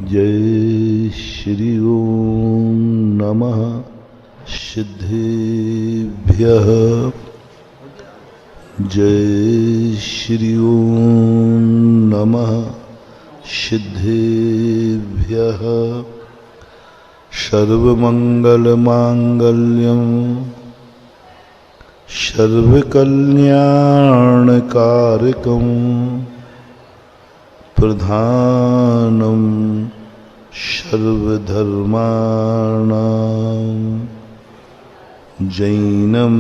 जय श्री ओम नमः सिद्धेभ्यः। जय श्री ओम नमः सिद्धेभ्यः। सर्वमंगलमांगल्यं सर्वकल्याणकारकं प्रधानं सर्वधर्माणां जैनं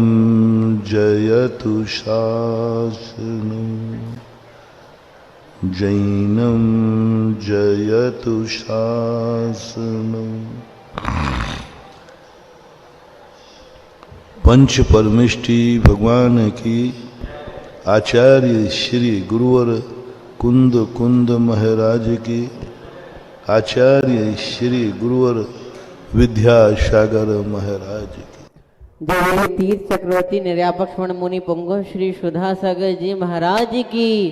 जयतु शासनं जैनं जयतु शासनं। पंच परमेष्टि भगवान की आचार्य श्री गुरुवर कुंद कुंद महाराज की आचार्य श्री गुरुवर विद्यासागर महाराज की जय तीर्थ चक्रवर्ती निर्यापक मुनि पुंगव श्री सुधा सागर जी महाराज की,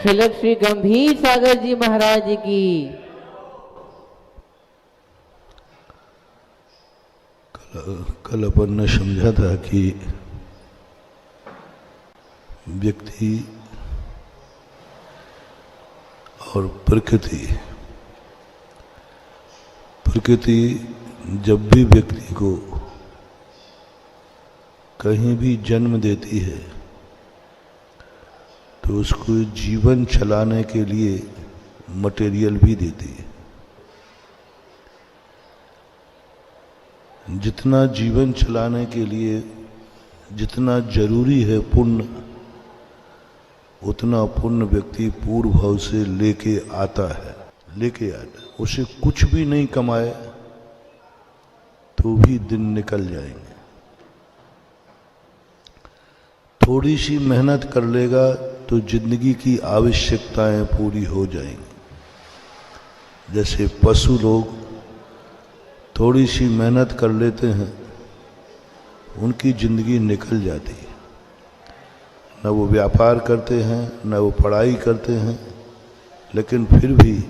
खिलक श्री गंभीर सागर जी महाराज की। कल अपन ने समझा था कि व्यक्ति और प्रकृति जब भी व्यक्ति को कहीं भी जन्म देती है तो उसको जीवन चलाने के लिए मटेरियल भी देती है। जितना जीवन चलाने के लिए जितना जरूरी है पुण्य, उतना पुण्य व्यक्ति पूर्व भाव से लेके आता है। उसे कुछ भी नहीं कमाए तो भी दिन निकल जाएंगे। थोड़ी सी मेहनत कर लेगा तो जिंदगी की आवश्यकताएं पूरी हो जाएंगी। जैसे पशु लोग थोड़ी सी मेहनत कर लेते हैं, उनकी जिंदगी निकल जाती है। न वो व्यापार करते हैं, न वो पढ़ाई करते हैं, लेकिन फिर भी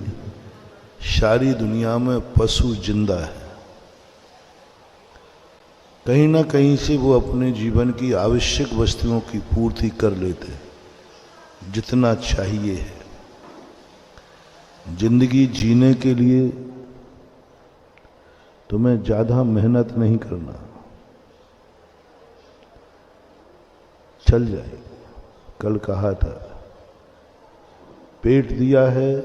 सारी दुनिया में पशु जिंदा है। कहीं ना कहीं से वो अपने जीवन की आवश्यक वस्तुओं की पूर्ति कर लेते हैं, जितना चाहिए है। जिंदगी जीने के लिए तुम्हें ज्यादा मेहनत नहीं करना, चल जाए। कल कहा था पेट दिया है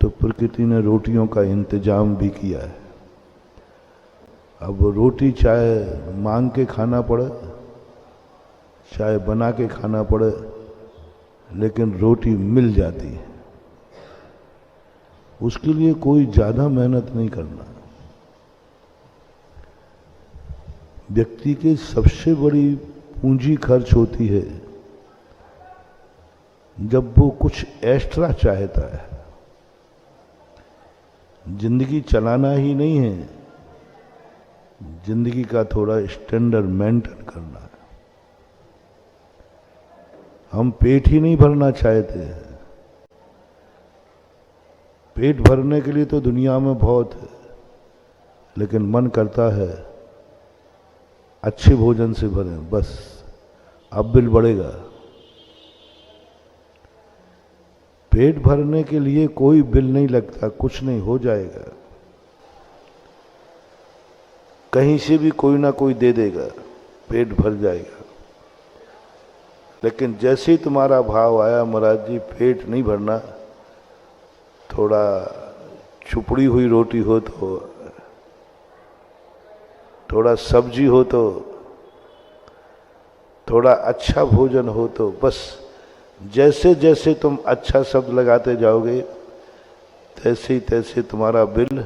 तो प्रकृति ने रोटियों का इंतजाम भी किया है। अब रोटी चाहे मांग के खाना पड़े, चाहे बना के खाना पड़े, लेकिन रोटी मिल जाती है। उसके लिए कोई ज्यादा मेहनत नहीं करना। व्यक्ति की सबसे बड़ी पूंजी खर्च होती है जब वो कुछ एक्स्ट्रा चाहता है। जिंदगी चलाना ही नहीं है, जिंदगी का थोड़ा स्टैंडर्ड मेंटेन करना है। हम पेट ही नहीं भरना चाहते हैं। पेट भरने के लिए तो दुनिया में बहुत है, लेकिन मन करता है अच्छे भोजन से भरें, बस अब बिल बढ़ेगा। पेट भरने के लिए कोई बिल नहीं लगता, कुछ नहीं, हो जाएगा। कहीं से भी कोई ना कोई दे देगा, पेट भर जाएगा। लेकिन जैसे ही तुम्हारा भाव आया महाराज जी पेट नहीं भरना, थोड़ा छुपड़ी हुई रोटी हो तो, थोड़ा सब्जी हो तो, थोड़ा अच्छा भोजन हो तो, बस जैसे जैसे तुम अच्छा शब्द लगाते जाओगे तैसे ही तैसे तुम्हारा बिल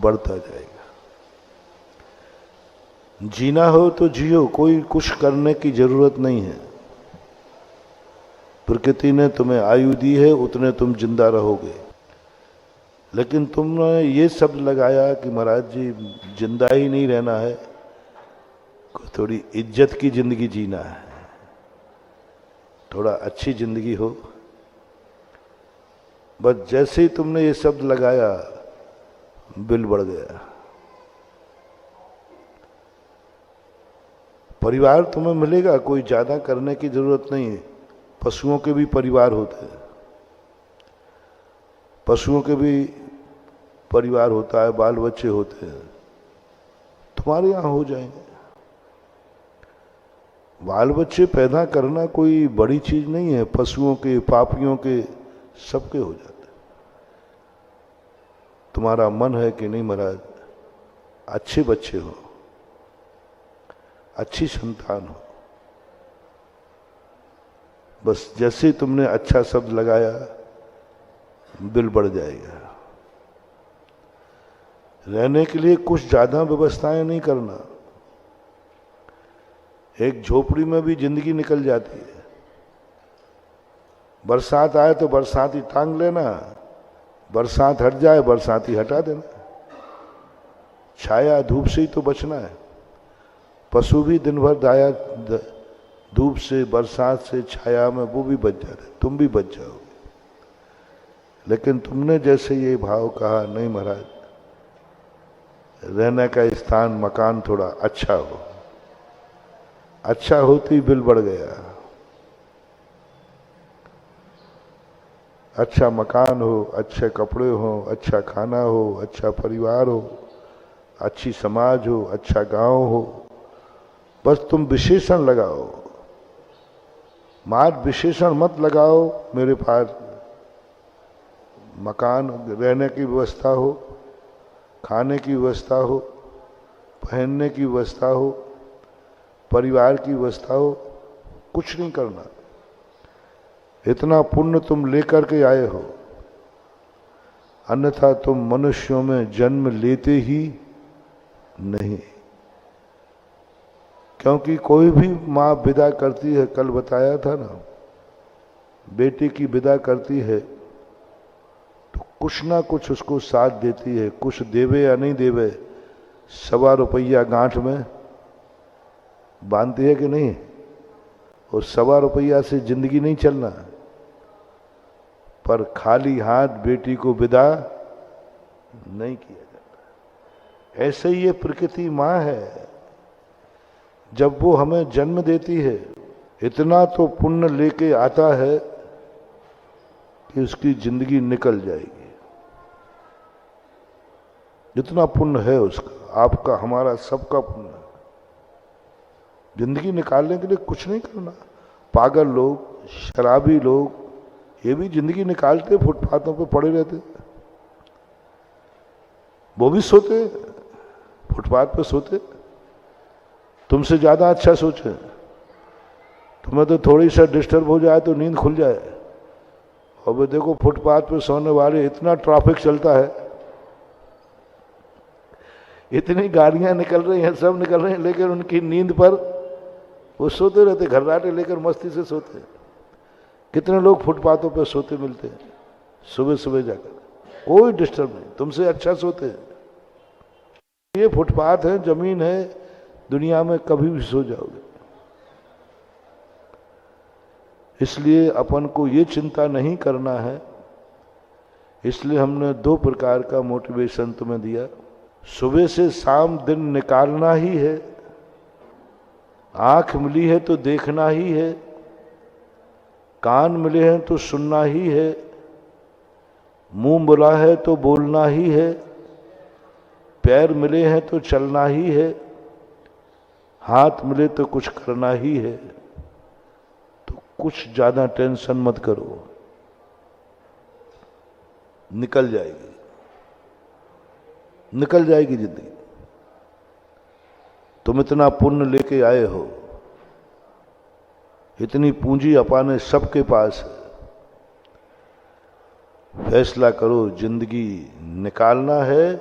बढ़ता जाएगा। जीना हो तो जियो, कोई कुछ करने की जरूरत नहीं है। प्रकृति ने तुम्हें आयु दी है, उतने तुम जिंदा रहोगे। लेकिन तुमने ये शब्द लगाया कि महाराज जी जिंदा ही नहीं रहना है, थोड़ी इज्जत की जिंदगी जीना है, थोड़ा अच्छी जिंदगी हो, बस जैसे ही तुमने ये शब्द लगाया बिल बढ़ गया। परिवार तुम्हें मिलेगा, कोई ज्यादा करने की जरूरत नहीं है। पशुओं के भी परिवार होते हैं, पशुओं के भी परिवार होता है, बाल बच्चे होते हैं। तुम्हारे यहां हो जाएंगे। बाल बच्चे पैदा करना कोई बड़ी चीज नहीं है। पशुओं के, पापियों के, सबके हो जाते। तुम्हारा मन है कि नहीं महाराज, अच्छे बच्चे हो, अच्छी संतान हो। बस जैसे तुमने अच्छा शब्द लगाया बिल बढ़ जाएगा। रहने के लिए कुछ ज्यादा व्यवस्थाएं नहीं करना। एक झोपड़ी में भी जिंदगी निकल जाती है। बरसात आए तो बरसाती टांग लेना, बरसात हट जाए बरसाती हटा देना। छाया धूप से ही तो बचना है। पशु भी दिन भर दाया धूप से, बरसात से, छाया में, वो भी बच जाते, तुम भी बच जाओगे। लेकिन तुमने जैसे ये भाव कहा, नहीं महाराज, रहने का स्थान, मकान थोड़ा अच्छा हो। अच्छा होती बिल बढ़ गया। अच्छा मकान हो, अच्छे कपड़े हो, अच्छा खाना हो, अच्छा परिवार हो, अच्छी समाज हो, अच्छा गांव हो। बस तुम विशेषण लगाओ, मात विशेषण मत लगाओ। मेरे पास मकान, रहने की व्यवस्था हो, खाने की व्यवस्था हो, पहनने की व्यवस्था हो, परिवार की व्यवस्था हो, कुछ नहीं करना। इतना पुण्य तुम लेकर के आए हो, अन्यथा तुम मनुष्यों में जन्म लेते ही नहीं। क्योंकि कोई भी माँ विदा करती है, कल बताया था ना, बेटी की विदा करती है तो कुछ ना कुछ उसको साथ देती है। कुछ देवे या नहीं देवे, 1.25 रुपया गांठ में बांधती है कि नहीं। और 1.25 रुपया से जिंदगी नहीं चलना। पर खाली हाथ बेटी को विदा नहीं किया जाता। ऐसे ही ये प्रकृति माँ है। जब वो हमें जन्म देती है, इतना तो पुण्य लेके आता है कि उसकी जिंदगी निकल जाएगी। जितना पुण्य है उसका, आपका, हमारा, सबका पुण्य। जिंदगी निकालने के लिए कुछ नहीं करना। पागल लोग, शराबी लोग, ये भी जिंदगी निकालते, फुटपाथों पे पड़े रहते। वो भी सोते, फुटपाथ पे सोते। तुमसे ज्यादा अच्छा सोचे। तुम्हें तो थोड़ी सा डिस्टर्ब हो जाए तो नींद खुल जाए। और वो देखो फुटपाथ पे सोने वाले, इतना ट्रैफिक चलता है, इतनी गाड़ियां निकल रही हैं, सब निकल रहे हैं, लेकिन उनकी नींद पर वो सोते रहते, घर्राटे लेकर मस्ती से सोते। कितने लोग फुटपाथों पर सोते मिलते हैं सुबह सुबह जाकर, कोई डिस्टर्ब नहीं, तुमसे अच्छा सोते हैं। ये फुटपाथ है, जमीन है, दुनिया में कभी भी सो जाओगे। इसलिए अपन को ये चिंता नहीं करना है। इसलिए हमने 2 प्रकार का मोटिवेशन तुम्हें दिया। सुबह से शाम दिन निकालना ही है। आंख मिली है तो देखना ही है, कान मिले हैं तो सुनना ही है, मुंह मिला है तो बोलना ही है, पैर मिले हैं तो चलना ही है, हाथ मिले तो कुछ करना ही है। तो कुछ ज्यादा टेंशन मत करो, निकल जाएगी, निकल जाएगी जिंदगी। तुम इतना पुण्य लेके आए हो, इतनी पूंजी अपाने सबके पास है। फैसला करो, जिंदगी निकालना है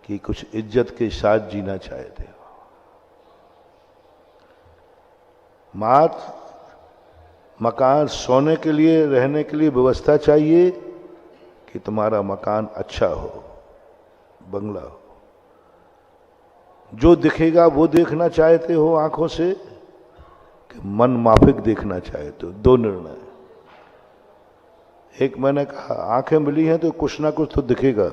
कि कुछ इज्जत के साथ जीना चाहते हो। मात, मकान, सोने के लिए, रहने के लिए व्यवस्था चाहिए कि तुम्हारा मकान अच्छा हो, बंगला हो। जो दिखेगा वो देखना चाहते हो आंखों से कि मन माफिक देखना चाहते हो। 2 निर्णय। एक मैंने कहा आंखें मिली हैं तो कुछ ना कुछ तो दिखेगा,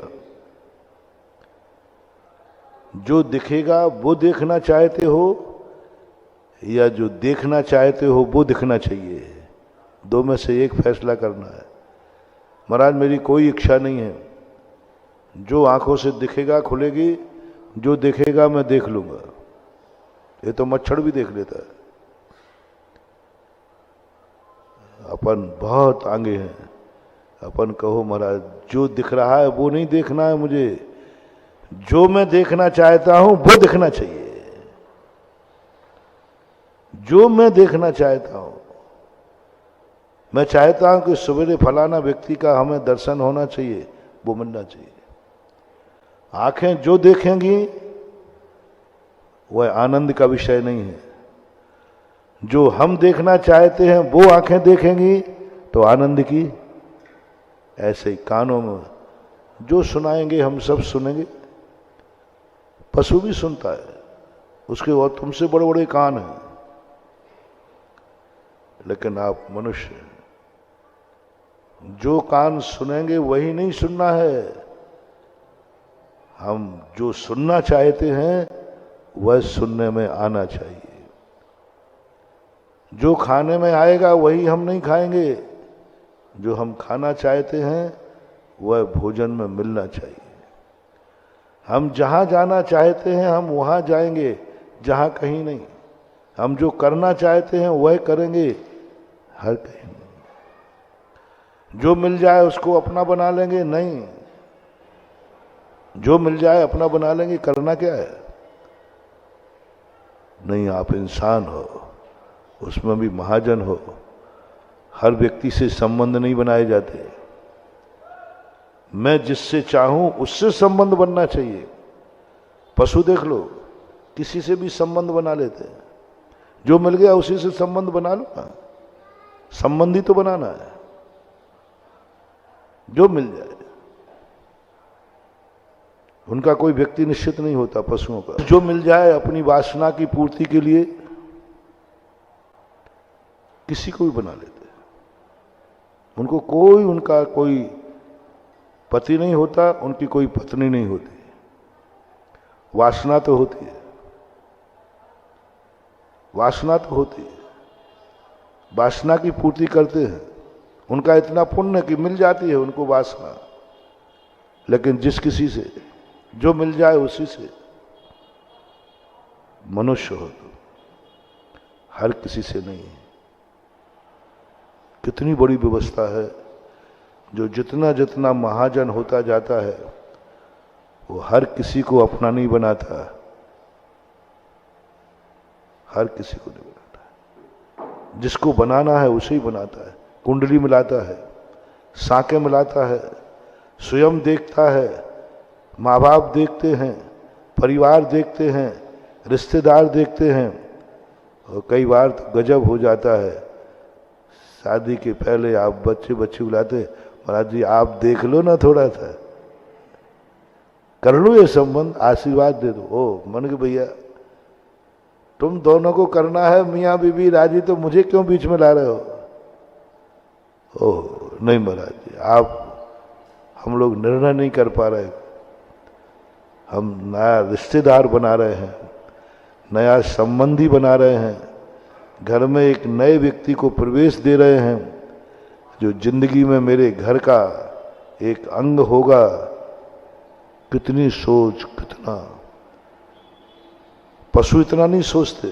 जो दिखेगा वो देखना चाहते हो या जो देखना चाहते हो वो दिखना चाहिए, दो में से एक फैसला करना है। महाराज मेरी कोई इच्छा नहीं है, जो आंखों से दिखेगा खुलेगी, जो देखेगा मैं देख लूंगा। ये तो मच्छर भी देख लेता है। अपन बहुत आगे हैं। अपन कहो महाराज जो दिख रहा है वो नहीं देखना है मुझे, जो मैं देखना चाहता हूं वो दिखना चाहिए। जो मैं देखना चाहता हूं, मैं चाहता हूं कि सवेरे फलाना व्यक्ति का हमें दर्शन होना चाहिए, वो मिलना चाहिए। आंखें जो देखेंगी वह आनंद का विषय नहीं है। जो हम देखना चाहते हैं वो आंखें देखेंगी तो आनंद की। ऐसे ही कानों में जो सुनाएंगे हम सब सुनेंगे। पशु भी सुनता है, उसके और तुमसे बड़े बड़े कान हैं, लेकिन आप मनुष्य, जो कान सुनेंगे वही नहीं सुनना है। हम जो सुनना चाहते हैं वह सुनने में आना चाहिए। जो खाने में आएगा वही हम नहीं खाएंगे, जो हम खाना चाहते हैं वह भोजन में मिलना चाहिए। हम जहां जाना चाहते हैं हम वहां जाएंगे, जहां कहीं नहीं। हम जो करना चाहते हैं वह करेंगे, हर कहीं नहीं। जो मिल जाए उसको अपना बना लेंगे, नहीं। जो मिल जाए अपना बना लेंगे, करना क्या है? नहीं, आप इंसान हो, उसमें भी महाजन हो। हर व्यक्ति से संबंध नहीं बनाए जाते। मैं जिससे चाहूं उससे संबंध बनना चाहिए। पशु देख लो, किसी से भी संबंध बना लेते हैं। जो मिल गया उसी से संबंध बना लो ना, संबंधी तो बनाना है। जो मिल जाए, उनका कोई व्यक्ति निश्चित नहीं होता पशुओं का। जो मिल जाए अपनी वासना की पूर्ति के लिए किसी को भी बना लेते हैं। उनको कोई, उनका कोई पति नहीं होता, उनकी कोई पत्नी नहीं होती। वासना तो होती है, वासना तो होती है। वासना की पूर्ति करते हैं। उनका इतना पुण्य कि मिल जाती है उनको वासना। लेकिन जिस किसी से जो मिल जाए उसी से, मनुष्य हो तो, हर किसी से नहीं। कितनी बड़ी व्यवस्था है। जो जितना जितना महाजन होता जाता है वो हर किसी को अपना नहीं बनाता, हर किसी को नहीं बनाता। जिसको बनाना है उसे ही बनाता है। कुंडली मिलाता है, साकें मिलाता है, स्वयं देखता है, माँ बाप देखते हैं, परिवार देखते हैं, रिश्तेदार देखते हैं। और कई बार तो गजब हो जाता है। शादी के पहले आप बच्चे बुलाते, महाराज जी आप देख लो ना, थोड़ा सा कर लो ये संबंध, आशीर्वाद दे दो। ओ मन के भैया तुम दोनों को करना है, मियाँ बीबी राजी, तो मुझे क्यों बीच में ला रहे हो? ओह नहीं महाराज जी, आप, हम लोग निर्णय नहीं कर पा रहे। हम नया रिश्तेदार बना रहे हैं, नया संबंधी बना रहे हैं। घर में एक नए व्यक्ति को प्रवेश दे रहे हैं जो जिंदगी में मेरे घर का एक अंग होगा। कितनी सोच, कितना। पशु इतना नहीं सोचते,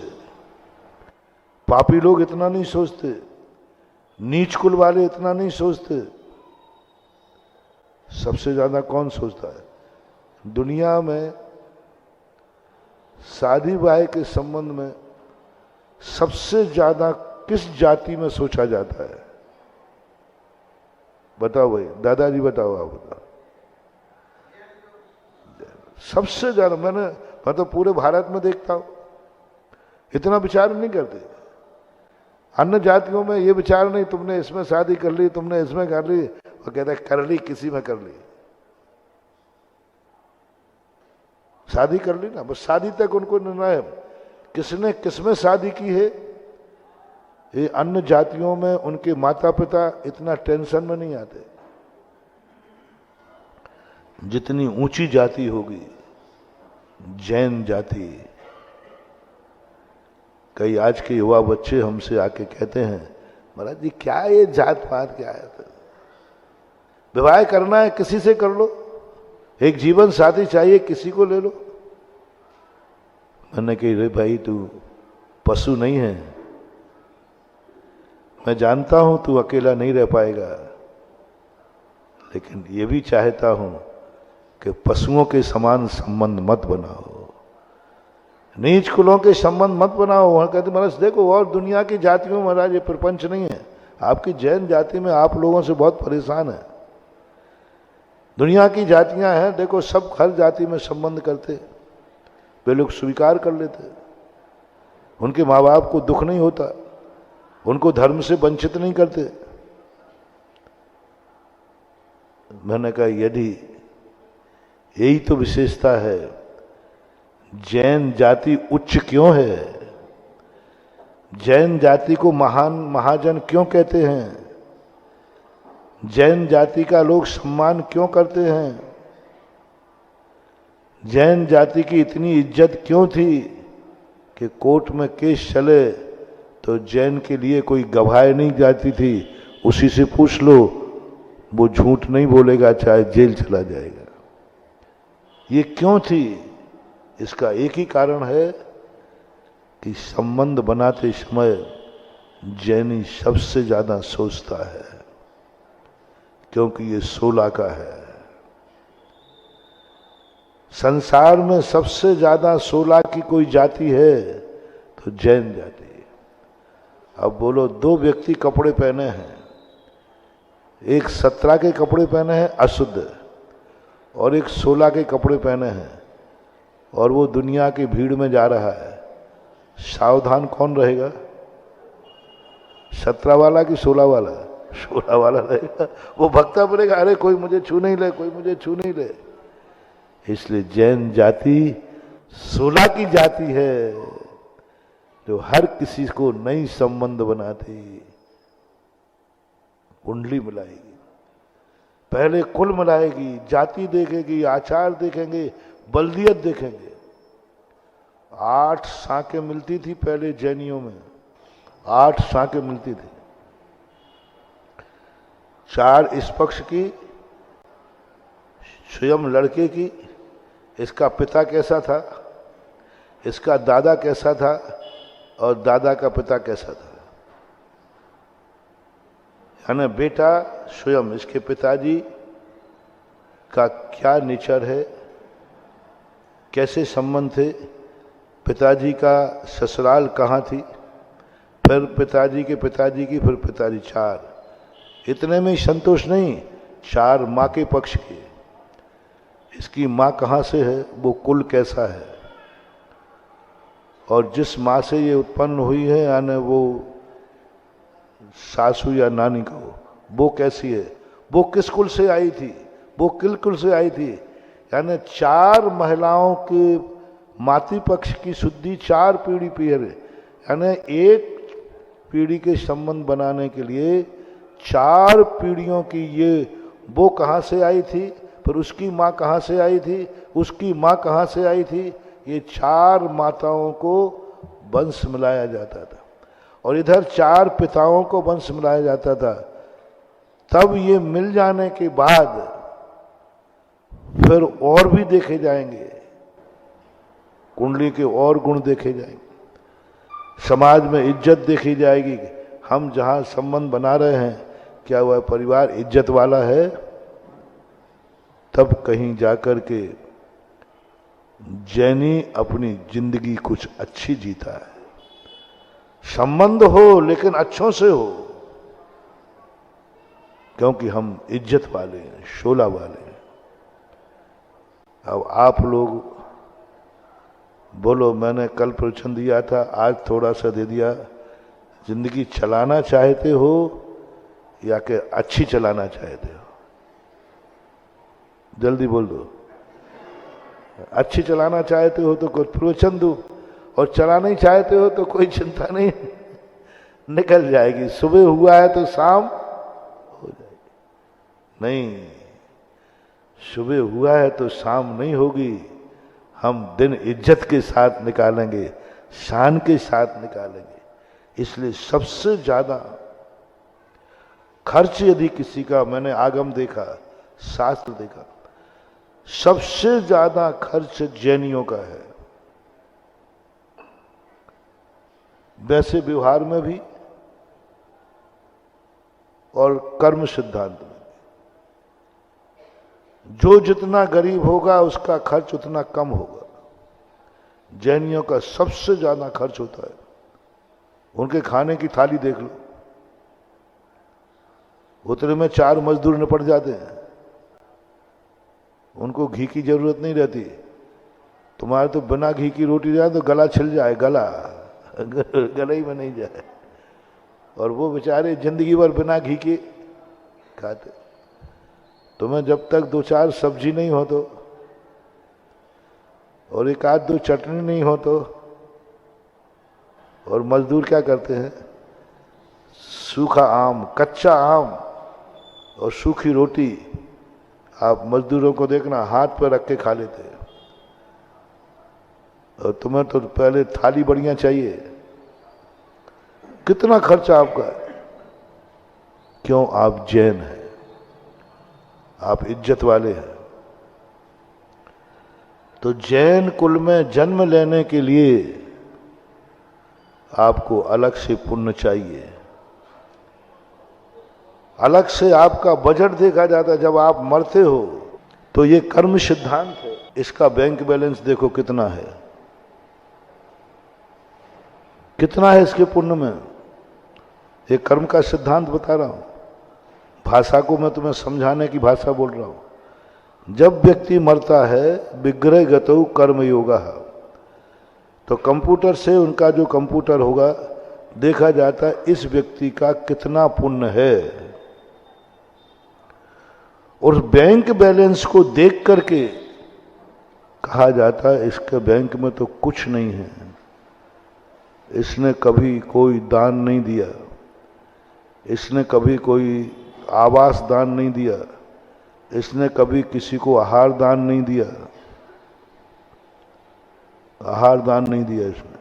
पापी लोग इतना नहीं सोचते, नीच कुल वाले इतना नहीं सोचते। सबसे ज्यादा कौन सोचता है? दुनिया में शादी ब्याह के संबंध में सबसे ज्यादा किस जाति में सोचा जाता है? बताओ भाई, दादाजी बताओ, आप बताओ। सबसे ज्यादा मैं तो पूरे भारत में देखता हूं, इतना विचार नहीं करते। अन्य जातियों में ये विचार नहीं, तुमने इसमें शादी कर ली, तुमने इसमें कर ली, वो कहते हैं कर ली, किसी में कर ली, शादी कर ली ना, बस शादी तक उनको निर्णय है। किसने किसमें शादी की है ये अन्य जातियों में उनके माता पिता इतना टेंशन में नहीं आते। जितनी ऊंची जाति होगी जैन जाति, कई आज के युवा बच्चे हमसे आके कहते हैं महाराज जी क्या ये जात पात क्या है, विवाह करना है किसी से कर लो, एक जीवन साथी चाहिए किसी को ले लो। मैंने कही रे भाई तू पशु नहीं है, मैं जानता हूं तू अकेला नहीं रह पाएगा, लेकिन ये भी चाहता हूं कि पशुओं के समान संबंध मत बनाओ, नीच कुलों के संबंध मत बनाओ। वहां कहते महाराज देखो और दुनिया की जातियों में महाराज ये प्रपंच नहीं है, आपकी जैन जाति में आप लोगों से बहुत परेशान है। दुनिया की जातियां हैं देखो, सब हर जाति में संबंध करते, वे लोग स्वीकार कर लेते, उनके माँ बाप को दुख नहीं होता, उनको धर्म से वंचित नहीं करते। मैंने कहा यदि यही तो विशेषता है, जैन जाति उच्च क्यों है, जैन जाति को महान महाजन क्यों कहते हैं, जैन जाति का लोग सम्मान क्यों करते हैं, जैन जाति की इतनी इज्जत क्यों थी कि कोर्ट में केस चले तो जैन के लिए कोई गवाह नहीं जाती थी, उसी से पूछ लो वो झूठ नहीं बोलेगा चाहे जेल चला जाएगा। ये क्यों थी? इसका एक ही कारण है कि संबंध बनाते समय जैनी सबसे ज्यादा सोचता है, क्योंकि ये 16 का है। संसार में सबसे ज्यादा 16 की कोई जाति है तो जैन जाति। अब बोलो दो व्यक्ति कपड़े पहने हैं, एक 17 के कपड़े पहने हैं अशुद्ध और एक 16 के कपड़े पहने हैं, और वो दुनिया की भीड़ में जा रहा है, सावधान कौन रहेगा? 17 वाला कि 16 वाला? 16 वाला रहेगा, वो भगता पड़ेगा अरे कोई मुझे छू नहीं ले, कोई मुझे छू नहीं ले। इसलिए जैन जाति 16 की जाति है जो हर किसी को नई संबंध बनाती, कुंडली मिलाएगी, पहले कुल मिलाएगी, जाति देखेगी, आचार देखेंगे, बल्दियत देखेंगे। 8 साकें मिलती थी पहले जैनियों में, 8 साकें मिलती थी, 4 इस पक्ष की, स्वयं लड़के की, इसका पिता कैसा था, इसका दादा कैसा था और दादा का पिता कैसा था। यानी बेटा स्वयं इसके पिताजी का क्या नेचर है, कैसे संबंध थे, पिताजी का ससुराल कहाँ थी, फिर पिताजी के पिताजी की, फिर पिताजी 4। इतने में ही संतोष नहीं, 4 माँ के पक्ष के, इसकी माँ कहाँ से है, वो कुल कैसा है, और जिस माँ से ये उत्पन्न हुई है यानी वो सासू या नानी कहो, वो कैसी है, वो किस कुल से आई थी, वो किल कुल से आई थी। यानी 4 महिलाओं के मातृ पक्ष की शुद्धि 4 पीढ़ी पीढ़ी, यानी एक पीढ़ी के संबंध बनाने के लिए 4 पीढ़ियों की, ये वो कहाँ से आई थी, फिर उसकी माँ कहाँ से आई थी, उसकी माँ कहाँ से आई थी, ये 4 माताओं को वंश मिलाया जाता था, और इधर 4 पिताओं को वंश मिलाया जाता था। तब ये मिल जाने के बाद फिर और भी देखे जाएंगे, कुंडली के और गुण देखे जाएंगे, समाज में इज्जत देखी जाएगी। हम जहाँ संबंध बना रहे हैं क्या वह परिवार इज्जत वाला है, तब कहीं जाकर के जैनी अपनी जिंदगी कुछ अच्छी जीता है। संबंध हो लेकिन अच्छों से हो, क्योंकि हम इज्जत वाले हैं, शोला वाले हैं। अब आप लोग बोलो, मैंने कल प्रवचन दिया था, आज थोड़ा सा दे दिया, जिंदगी चलाना चाहते हो या कि अच्छी चलाना चाहते हो? जल्दी बोल दो। अच्छी चलाना चाहते हो तो कुछ प्रवचन दो, और चलाना ही चाहते हो तो कोई चिंता नहीं, निकल जाएगी। सुबह हुआ है तो शाम हो जाएगी। नहीं, सुबह हुआ है तो शाम नहीं होगी। हम दिन इज्जत के साथ निकालेंगे, शान के साथ निकालेंगे। इसलिए सबसे ज्यादा खर्च यदि किसी का, मैंने आगम देखा, शास्त्र देखा, सबसे ज्यादा खर्च जैनियों का है। वैसे व्यवहार में भी और कर्म सिद्धांत में। जो जितना गरीब होगा उसका खर्च उतना कम होगा। जैनियों का सबसे ज्यादा खर्च होता है। उनके खाने की थाली देख लो, उतने में 4 मजदूर निपट जाते हैं। उनको घी की जरूरत नहीं रहती। तुम्हारे तो बिना घी की रोटी जाए तो गला छिल जाए, गला ही में नहीं जाए। और वो बेचारे जिंदगी भर बिना घी के खाते। तुम्हें जब तक 2-4 सब्जी नहीं हो तो, और 1-2 चटनी नहीं हो तो, और मजदूर क्या करते हैं, सूखा आम, कच्चा आम और सूखी रोटी, आप मजदूरों को देखना हाथ पर रख के खा लेते हैं। और तुम्हें तो पहले थाली बढ़िया चाहिए। कितना खर्चा आपका है? क्यों? आप जैन हैं, आप इज्जत वाले हैं। तो जैन कुल में जन्म लेने के लिए आपको अलग से पुण्य चाहिए। अलग से आपका बजट देखा जाता है। जब आप मरते हो तो ये कर्म सिद्धांत है। इसका बैंक बैलेंस देखो कितना है, कितना है इसके पुण्य में। ये कर्म का सिद्धांत बता रहा हूं। भाषा को मैं तुम्हें समझाने की भाषा बोल रहा हूं। जब व्यक्ति मरता है, विग्रह गतौ कर्म योगा, तो कंप्यूटर से उनका जो कंप्यूटर होगा देखा जाता है इस व्यक्ति का कितना पुण्य है। और बैंक बैलेंस को देख करके कहा जाता है इसके बैंक में तो कुछ नहीं है, इसने कभी कोई दान नहीं दिया, इसने कभी कोई आवास दान नहीं दिया, इसने कभी किसी को आहार दान नहीं दिया, आहार दान नहीं दिया इसने,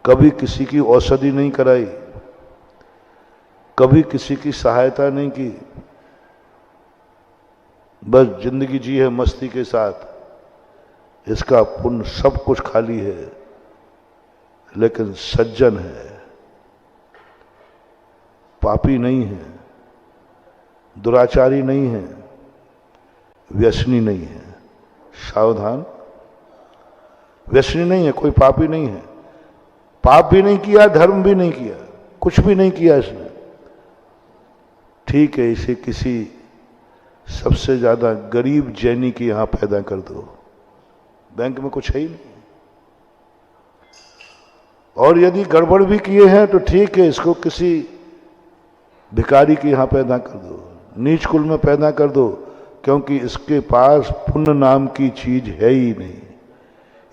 कभी किसी की औषधि नहीं कराई, कभी किसी की सहायता नहीं की, बस जिंदगी जी है मस्ती के साथ। इसका पुण्य सब कुछ खाली है। लेकिन सज्जन है, पापी नहीं है, दुराचारी नहीं है, व्यसनी नहीं है। सावधान, व्यसनी नहीं है, कोई पापी नहीं है। पाप भी नहीं किया, धर्म भी नहीं किया, कुछ भी नहीं किया इसने। ठीक है, इसे किसी सबसे ज्यादा गरीब जैनी की यहां पैदा कर दो, बैंक में कुछ है ही नहीं। और यदि गड़बड़ भी किए हैं तो ठीक है, इसको किसी भिखारी के यहां पैदा कर दो, नीच कुल में पैदा कर दो, क्योंकि इसके पास पुण्य नाम की चीज है ही नहीं।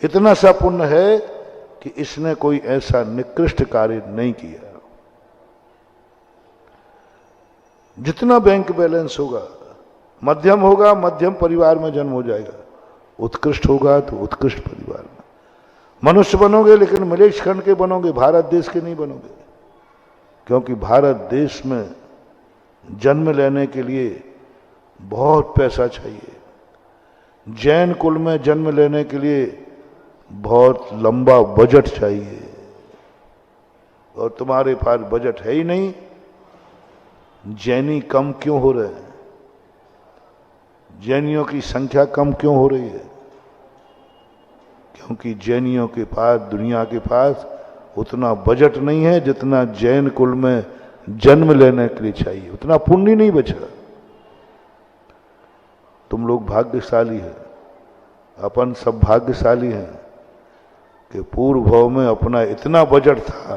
इतना सा पुण्य है कि इसने कोई ऐसा निकृष्ट कार्य नहीं किया। जितना बैंक बैलेंस होगा, मध्यम होगा, मध्यम परिवार में जन्म हो जाएगा, उत्कृष्ट होगा तो उत्कृष्ट परिवार में। मनुष्य बनोगे लेकिन मलेच्छ खंड के बनोगे, भारत देश के नहीं बनोगे। क्योंकि भारत देश में जन्म लेने के लिए बहुत पैसा चाहिए। जैन कुल में जन्म लेने के लिए बहुत लंबा बजट चाहिए, और तुम्हारे पास बजट है ही नहीं। जैनी कम क्यों हो रहे हैं? जैनियों की संख्या कम क्यों हो रही है? क्योंकि जैनियों के पास, दुनिया के पास उतना बजट नहीं है जितना जैन कुल में जन्म लेने के लिए चाहिए। उतना पुण्य नहीं बचा। तुम लोग भाग्यशाली हैं, अपन सब भाग्यशाली हैं कि पूर्व भाव में अपना इतना बजट था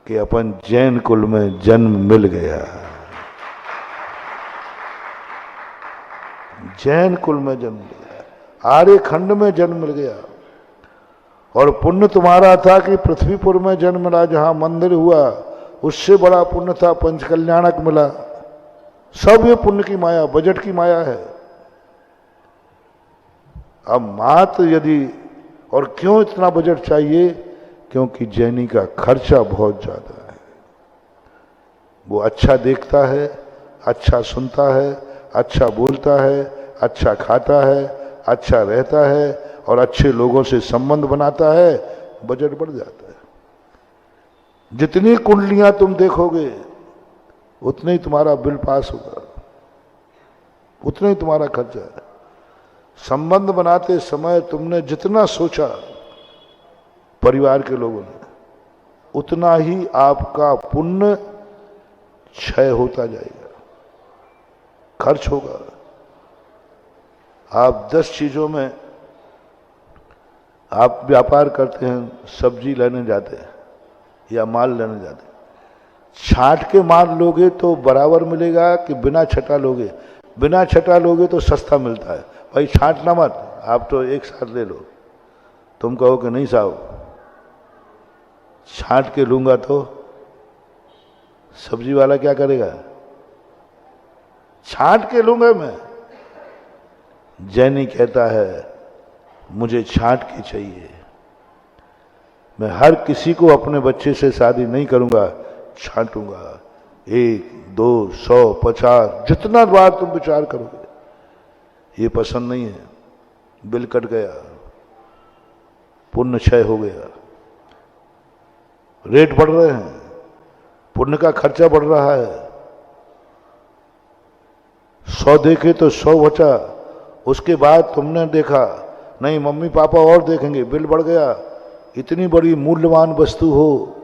कि अपन जैन कुल में जन्म मिल गया। जैन कुल में जन्म मिल गया, आर्य खंड में जन्म मिल गया। और पुण्य तुम्हारा था कि पृथ्वीपुर में जन्म मिला, जहां मंदिर हुआ, उससे बड़ा पुण्य था पंचकल्याणक मिला। सब ये पुण्य की माया, बजट की माया है। अब मात्र यदि, और क्यों इतना बजट चाहिए? क्योंकि जैनी का खर्चा बहुत ज्यादा है। वो अच्छा देखता है, अच्छा सुनता है, अच्छा बोलता है, अच्छा खाता है, अच्छा रहता है और अच्छे लोगों से संबंध बनाता है, बजट बढ़ जाता है। जितनी कुंडलियां तुम देखोगे उतने ही तुम्हारा बिल पास होगा, उतना ही तुम्हारा खर्चा है। संबंध बनाते समय तुमने जितना सोचा परिवार के लोगों ने, उतना ही आपका पुण्य क्षय होता जाएगा, खर्च होगा। आप 10 चीजों में, आप व्यापार करते हैं, सब्जी लेने जाते हैं या माल लेने जाते हैं, छांट के माल लोगे तो बराबर मिलेगा कि बिना छटा लोगे? बिना छटा लोगे तो सस्ता मिलता है। भाई छांटना मत, आप तो एक साथ ले लो। तुम कहो कि नहीं साहब छांट के लूंगा तो सब्जी वाला क्या करेगा? छांट के लूंगा मैं। जैनी कहता है मुझे छांट के चाहिए। मैं हर किसी को अपने बच्चे से शादी नहीं करूंगा, छांटूंगा। 1, 2, 100, 50, जितना बार तुम विचार करोगे। ये पसंद नहीं है, बिल कट गया, पुण्य क्षय हो गया। रेट बढ़ रहे हैं, पुण्य का खर्चा बढ़ रहा है। 100 देखे तो 100 बचा, उसके बाद तुमने देखा नहीं मम्मी पापा और देखेंगे, बिल बढ़ गया। इतनी बड़ी मूल्यवान वस्तु हो,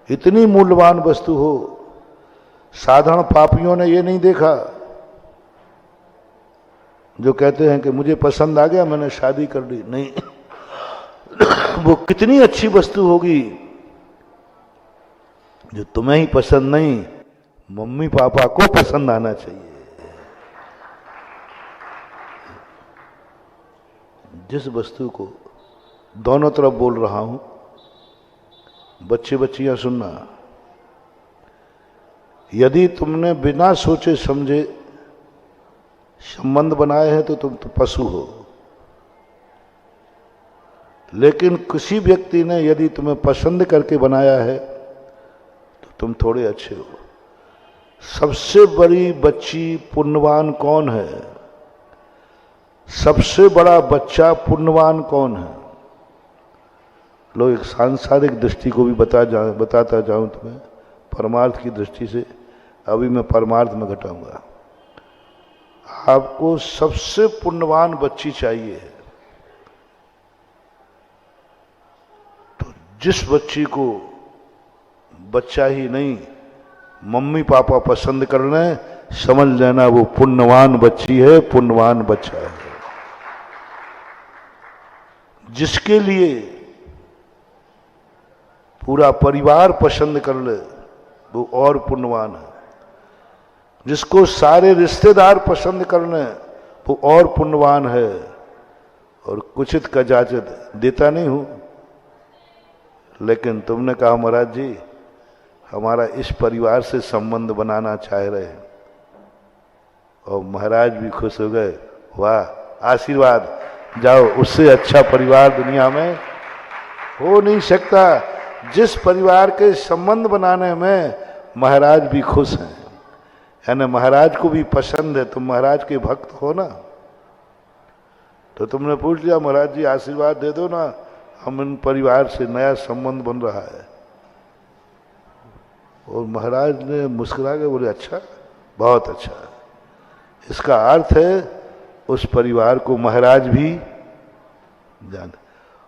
इतनी मूल्यवान वस्तु हो, साधारण पापियों ने ये नहीं देखा जो कहते हैं कि मुझे पसंद आ गया मैंने शादी कर ली। नहीं वो कितनी अच्छी वस्तु होगी जो तुम्हें ही पसंद नहीं, मम्मी पापा को पसंद आना चाहिए। जिस वस्तु को, दोनों तरफ बोल रहा हूं, बच्चे बच्चियां सुनना, यदि तुमने बिना सोचे समझे संबंध बनाए हैं तो तुम तो पशु हो। लेकिन किसी व्यक्ति ने यदि तुम्हें पसंद करके बनाया है तो तुम थोड़े अच्छे हो। सबसे बड़ी बच्ची पुण्यवान कौन है? सबसे बड़ा बच्चा पुण्यवान कौन है? लो एक सांसारिक दृष्टि को भी बताता जाऊं तुम्हें, परमार्थ की दृष्टि से। अभी मैं परमार्थ में घटाऊंगा। आपको सबसे पुण्यवान बच्ची चाहिए, तो जिस बच्ची को बच्चा ही नहीं मम्मी पापा पसंद कर लें, समझ लेना वो पुण्यवान बच्ची है, पुण्यवान बच्चा है। जिसके लिए पूरा परिवार पसंद कर ले वो और पुण्यवान है। जिसको सारे रिश्तेदार पसंद कर लें वो और पुण्यवान है। और कुचित का जाचत देता नहीं हूं, लेकिन तुमने कहा महाराज जी हमारा इस परिवार से संबंध बनाना चाह रहे हैं, और महाराज भी खुश हो गए। वाह आशीर्वाद, जाओ, उससे अच्छा परिवार दुनिया में हो नहीं सकता। जिस परिवार के संबंध बनाने में महाराज भी खुश हैं, यानी महाराज को भी पसंद है, तुम महाराज के भक्त हो ना, तो तुमने पूछ लिया महाराज जी आशीर्वाद दे दो ना, हम इन परिवार से नया संबंध बन रहा है। और महाराज ने मुस्कुरा के बोले अच्छा, बहुत अच्छा। इसका अर्थ है उस परिवार को महाराज भी जान,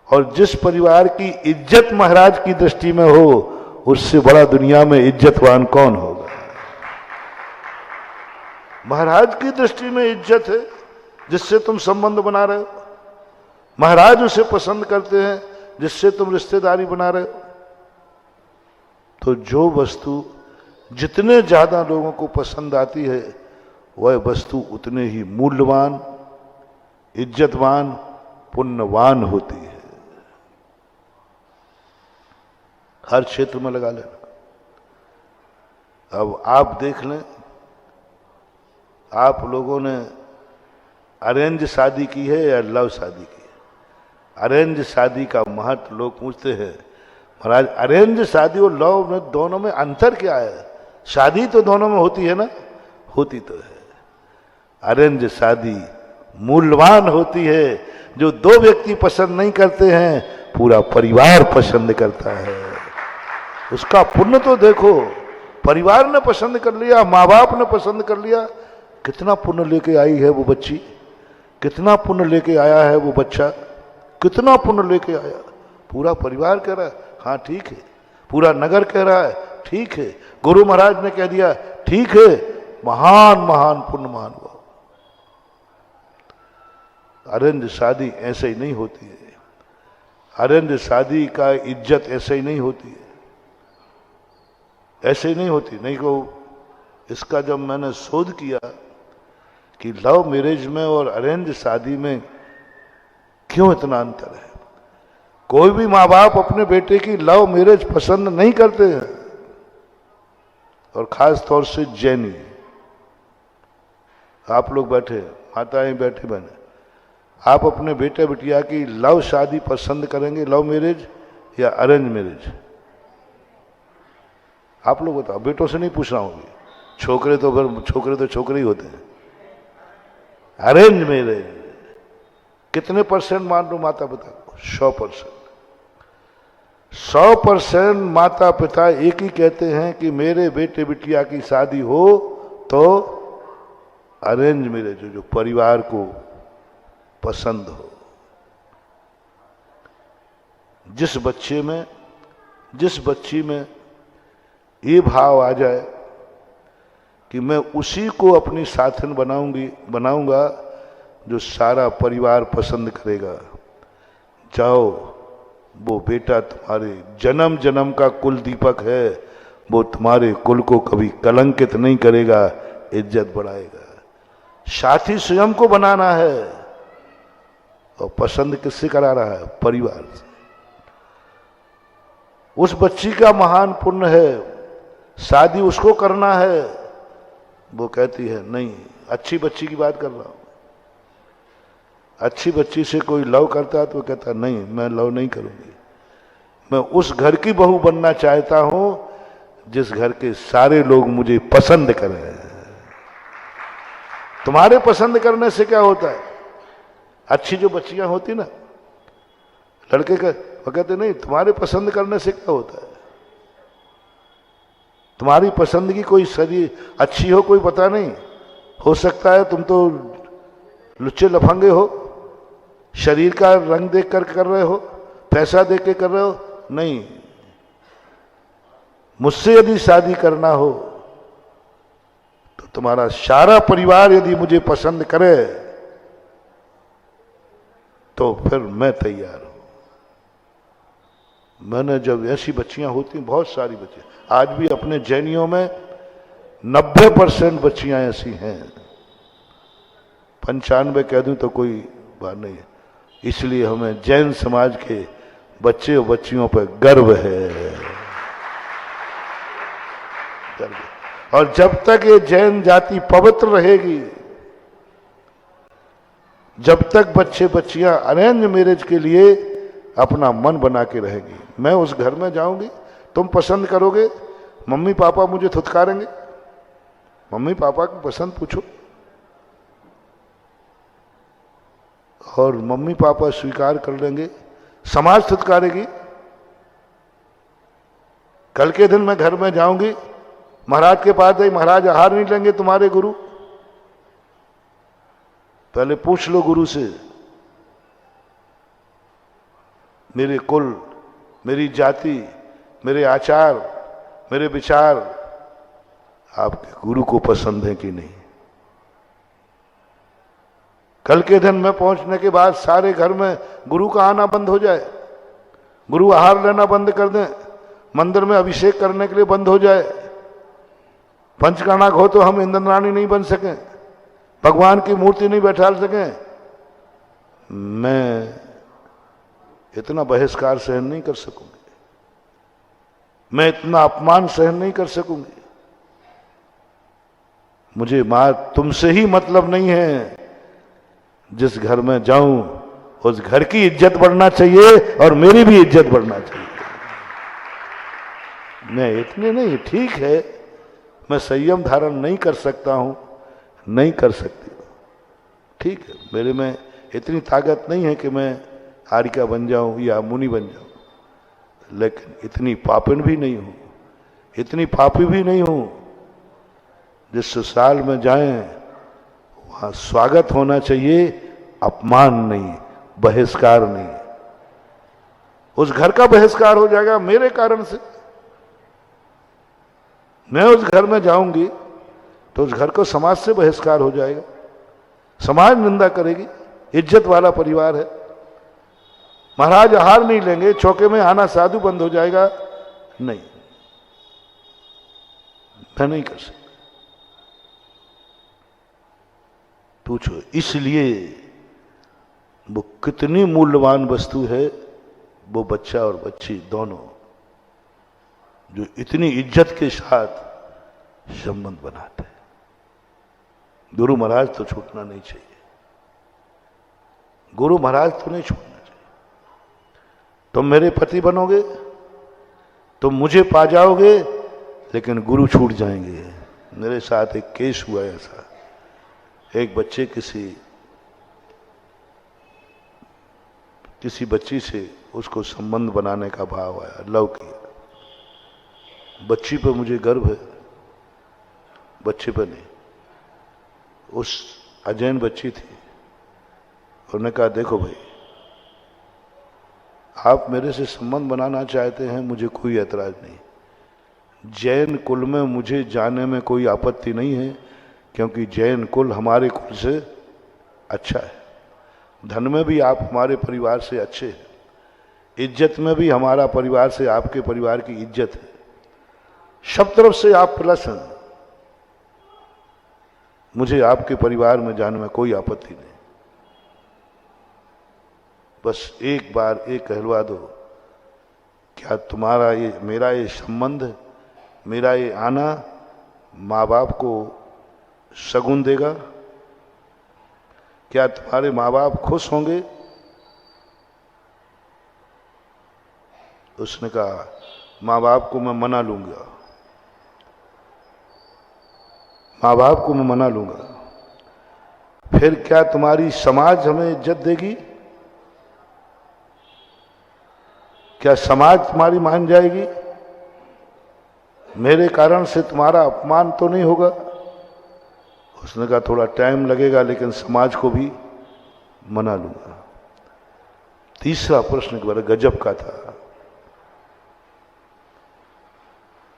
और जिस परिवार की इज्जत महाराज की दृष्टि में हो, उससे बड़ा दुनिया में इज्जतवान कौन होगा? महाराज की दृष्टि में इज्जत है जिससे तुम संबंध बना रहे हो। महाराज उसे पसंद करते हैं जिससे तुम रिश्तेदारी बना रहे हो। तो जो वस्तु जितने ज्यादा लोगों को पसंद आती है, वह वस्तु उतने ही मूल्यवान, इज्जतवान, पुण्यवान होती है। हर क्षेत्र में लगा लेना। अब आप देख लें, आप लोगों ने अरेंज शादी की है या लव शादी की है? अरेंज शादी का महत्व लोग पूछते हैं, महाराज अरेंज शादी और लव में दोनों में अंतर क्या है? शादी तो दोनों में होती है ना, होती तो है। अरेंज शादी मूल्यवान होती है, जो दो व्यक्ति पसंद नहीं करते हैं, पूरा परिवार पसंद करता है। उसका पुण्य तो देखो, परिवार ने पसंद कर लिया, माँ बाप ने पसंद कर लिया, कितना पुण्य लेके आई है वो बच्ची, कितना पुण्य लेके आया है वो बच्चा, कितना पुण्य लेके आया। पूरा परिवार कह रहा है हाँ ठीक है, पूरा नगर कह रहा है ठीक है, गुरु महाराज ने कह दिया ठीक है, महान महान पुण्यमान हुआ। अरेंज शादी ऐसे ही नहीं होती है। अरेंज शादी का इज्जत ऐसे ही नहीं होती है, ऐसे ही नहीं होती। नहीं को इसका जब मैंने शोध किया कि लव मैरिज में और अरेंज शादी में क्यों इतना अंतर है, कोई भी माँ बाप अपने बेटे की लव मैरिज पसंद नहीं करते हैं, और खास तौर से जैनी। आप लोग बैठे, माताएं बैठे, बहने, आप अपने बेटे बिटिया की लव शादी पसंद करेंगे, लव मैरिज या अरेंज मैरिज? आप लोग बताओ, बेटों से नहीं पूछ रहा हूं, छोकरे तो छोकरे ही होते हैं। अरेंज मैरिज कितने परसेंट मान लो माता पिता को? 100%। 100% माता पिता एक ही कहते हैं कि मेरे बेटे बिटिया की शादी हो तो अरेंज मैरिज हो, जो परिवार को पसंद हो। जिस बच्ची में ये भाव आ जाए कि मैं उसी को अपनी साथन बनाऊंगा जो सारा परिवार पसंद करेगा, जाओ वो बेटा तुम्हारे जन्म जन्म का कुल दीपक है, वो तुम्हारे कुल को कभी कलंकित नहीं करेगा, इज्जत बढ़ाएगा। साथी स्वयं को बनाना है, और पसंद किससे करा रहा है? परिवार से। उस बच्ची का महान पुण्य है, शादी उसको करना है, वो कहती है नहीं, अच्छी बच्ची की बात कर रहा हूं। अच्छी बच्ची से कोई लव करता है तो कहता नहीं, मैं लव नहीं करूंगी, मैं उस घर की बहू बनना चाहता हूं जिस घर के सारे लोग मुझे पसंद करें। तुम्हारे पसंद करने से क्या होता है? अच्छी जो बच्चियां होती ना, लड़के का वो कहते नहीं, तुम्हारे पसंद करने से क्या होता है? तुम्हारी पसंद की कोई शरीर अच्छी हो कोई पता नहीं, हो सकता है तुम तो लुच्चे लफंगे हो, शरीर का रंग देख कर रहे हो, पैसा देख के कर रहे हो, नहीं। मुझसे यदि शादी करना हो तो तुम्हारा सारा परिवार यदि मुझे पसंद करे तो फिर मैं तैयार हूं। मैंने जब ऐसी बच्चियां होती, बहुत सारी बच्चियां, आज भी अपने जैनियों में 90% बच्चियां ऐसी हैं, 95 कह दूं तो कोई बात नहीं है। इसलिए हमें जैन समाज के बच्चे और बच्चियों पर गर्व है, और जब तक ये जैन जाति पवित्र रहेगी, जब तक बच्चे बच्चियां अरेंज मैरिज के लिए अपना मन बना के रहेगी। मैं उस घर में जाऊंगी, तुम पसंद करोगे, मम्मी पापा मुझे थुतकारेंगे, मम्मी पापा की पसंद पूछो, और मम्मी पापा स्वीकार कर लेंगे, समाज थुतकारेगी। कल के दिन मैं घर में जाऊंगी, महाराज के पास गई, महाराज आहार नहीं लेंगे तुम्हारे गुरु, पहले पूछ लो गुरु से, मेरे कुल, मेरी जाति, मेरे आचार, मेरे विचार आपके गुरु को पसंद है कि नहीं। कल के दिन में पहुंचने के बाद सारे घर में गुरु का आना बंद हो जाए, गुरु आहार लेना बंद कर दें, मंदिर में अभिषेक करने के लिए बंद हो जाए, पंचकर्णाक हो तो हम इंद्राणी नहीं बन सकें, भगवान की मूर्ति नहीं बैठा सकें, मैं इतना बहिष्कार सहन नहीं कर सकूंगी। मैं इतना अपमान सहन नहीं कर सकूंगी। मुझे मां तुमसे ही मतलब नहीं है। जिस घर में जाऊं उस घर की इज्जत बढ़ना चाहिए और मेरी भी इज्जत बढ़ना चाहिए। मैं इतने नहीं, ठीक है मैं संयम धारण नहीं कर सकता हूं, नहीं कर सकती, ठीक है, मेरे में इतनी ताकत नहीं है कि मैं आर्यिका बन जाऊं या मुनि बन जाऊं, लेकिन इतनी पापिन भी नहीं हूं, इतनी पापी भी नहीं हूं। जिस ससुराल में जाएं वहां स्वागत होना चाहिए, अपमान नहीं, बहिष्कार नहीं। उस घर का बहिष्कार हो जाएगा मेरे कारण से। मैं उस घर में जाऊंगी तो उस घर को समाज से बहिष्कार हो जाएगा, समाज निंदा करेगी। इज्जत वाला परिवार है, महाराज आहार नहीं लेंगे, चौके में आना साधु बंद हो जाएगा, नहीं, मैं नहीं कर सकता। पूछो इसलिए वो कितनी मूल्यवान वस्तु है वो बच्चा और बच्ची दोनों, जो इतनी इज्जत के साथ संबंध बनाते हैं। गुरु महाराज तो छूटना नहीं चाहिए, गुरु महाराज तो नहीं छूटना चाहिए। तुम मेरे पति बनोगे, तुम मुझे पा जाओगे, लेकिन गुरु छूट जाएंगे। मेरे साथ एक केस हुआ ऐसा, एक बच्चे किसी बच्ची से उसको संबंध बनाने का भाव आया, लव किया। बच्ची पर मुझे गर्व है, बच्चे पर नहीं। उस अजैन बच्ची थी, उन्होंने कहा देखो भाई, आप मेरे से संबंध बनाना चाहते हैं, मुझे कोई ऐतराज नहीं। जैन कुल में मुझे जाने में कोई आपत्ति नहीं है, क्योंकि जैन कुल हमारे कुल से अच्छा है। धन में भी आप हमारे परिवार से अच्छे हैं, इज्जत में भी हमारा परिवार से आपके परिवार की इज्जत है, सब तरफ से आप प्लस हैं। मुझे आपके परिवार में जाने में कोई आपत्ति नहीं। बस एक बार एक कहलवा दो, क्या तुम्हारा ये मेरा ये संबंध, मेरा ये आना माँ बाप को शगुन देगा? क्या तुम्हारे माँ बाप खुश होंगे? उसने कहा माँ बाप को मैं मना लूंगा, माँ बाप को मैं मना लूंगा। फिर क्या तुम्हारी समाज हमें इज्जत देगी? क्या समाज तुम्हारी मान जाएगी? मेरे कारण से तुम्हारा अपमान तो नहीं होगा? उसने कहा थोड़ा टाइम लगेगा, लेकिन समाज को भी मना लूंगा। तीसरा प्रश्न बड़ा गजब का था,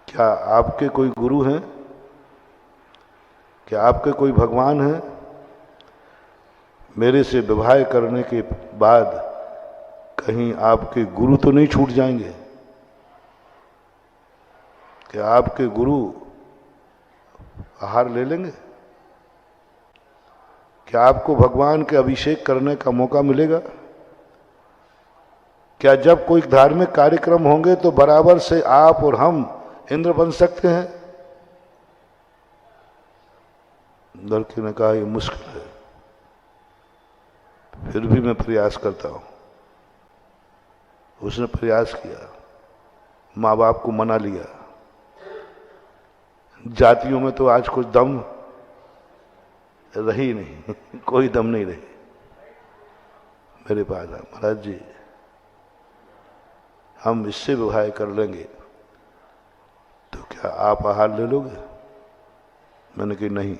क्या आपके कोई गुरु हैं? क्या आपके कोई भगवान हैं? मेरे से विवाह करने के बाद कहीं आपके गुरु तो नहीं छूट जाएंगे? क्या आपके गुरु आहार ले लेंगे? क्या आपको भगवान के अभिषेक करने का मौका मिलेगा? क्या जब कोई धार्मिक कार्यक्रम होंगे तो बराबर से आप और हम इंद्र बन सकते हैं? लड़के ने कहा ये मुश्किल है, फिर भी मैं प्रयास करता हूं। उसने प्रयास किया, माँ बाप को मना लिया। जातियों में तो आज कुछ दम रही नहीं, कोई दम नहीं रही। मेरे पास आया, महाराज जी हम इससे विवाह कर लेंगे तो क्या आप आहार ले लोगे? मैंने कहा नहीं।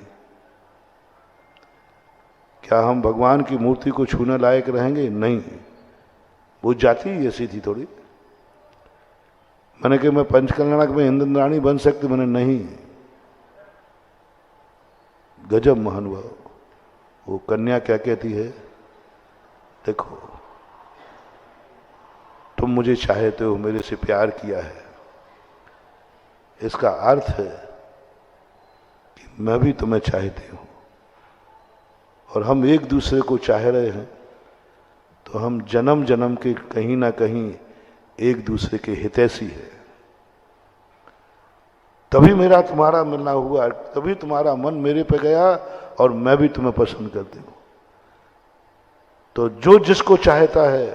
क्या हम भगवान की मूर्ति को छूने लायक रहेंगे? नहीं। वो जाति ऐसी थी थोड़ी। मैंने कहा मैं पंचकल्याणक में इंद्राणी बन सकती? मैंने नहीं। गजब महानुभाव। वो कन्या क्या कहती है, देखो तुम मुझे चाहते हो, मेरे से प्यार किया है, इसका अर्थ है कि मैं भी तुम्हें चाहती हूं, और हम एक दूसरे को चाह रहे हैं, तो हम जन्म जन्म के कहीं ना कहीं एक दूसरे के हितैषी है। तभी मेरा तुम्हारा मिलना हुआ, तभी तुम्हारा मन मेरे पे गया और मैं भी तुम्हें पसंद करती हूं। तो जो जिसको चाहता है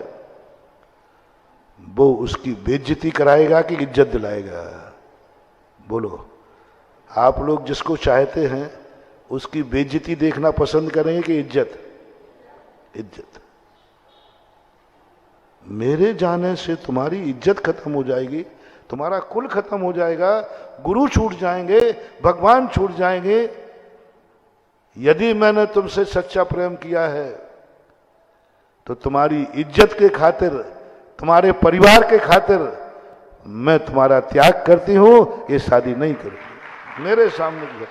वो उसकी बेइज्जती कराएगा कि इज्जत दिलाएगा? बोलो, आप लोग जिसको चाहते हैं उसकी बेइज्जती देखना पसंद करेंगे कि इज्जत? इज्जत। मेरे जाने से तुम्हारी इज्जत खत्म हो जाएगी, तुम्हारा कुल खत्म हो जाएगा, गुरु छूट जाएंगे, भगवान छूट जाएंगे। यदि मैंने तुमसे सच्चा प्रेम किया है तो तुम्हारी इज्जत के खातिर, तुम्हारे परिवार के खातिर मैं तुम्हारा त्याग करती हूं, ये शादी नहीं करूंगी। मेरे सामने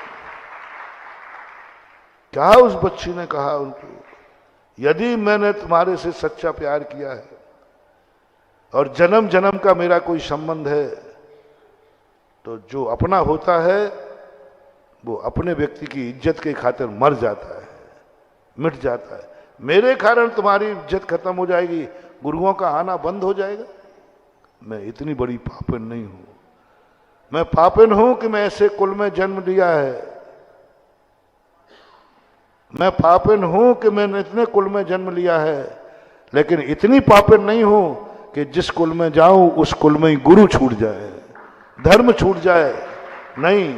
क्या उस बच्ची ने कहा उनको, यदि मैंने तुम्हारे से सच्चा प्यार किया है और जन्म जन्म का मेरा कोई संबंध है, तो जो अपना होता है वो अपने व्यक्ति की इज्जत के खातिर मर जाता है, मिट जाता है। मेरे कारण तुम्हारी इज्जत खत्म हो जाएगी, गुरुओं का आना बंद हो जाएगा। मैं इतनी बड़ी पापिन नहीं हूं। मैं पापिन हूं कि मैं ऐसे कुल में जन्म लिया है। मैं पापिन हूं कि मैंने इतने कुल में जन्म लिया है, लेकिन इतनी पापिन नहीं हूं कि जिस कुल में जाऊं उस कुल में ही गुरु छूट जाए, धर्म छूट जाए। नहीं,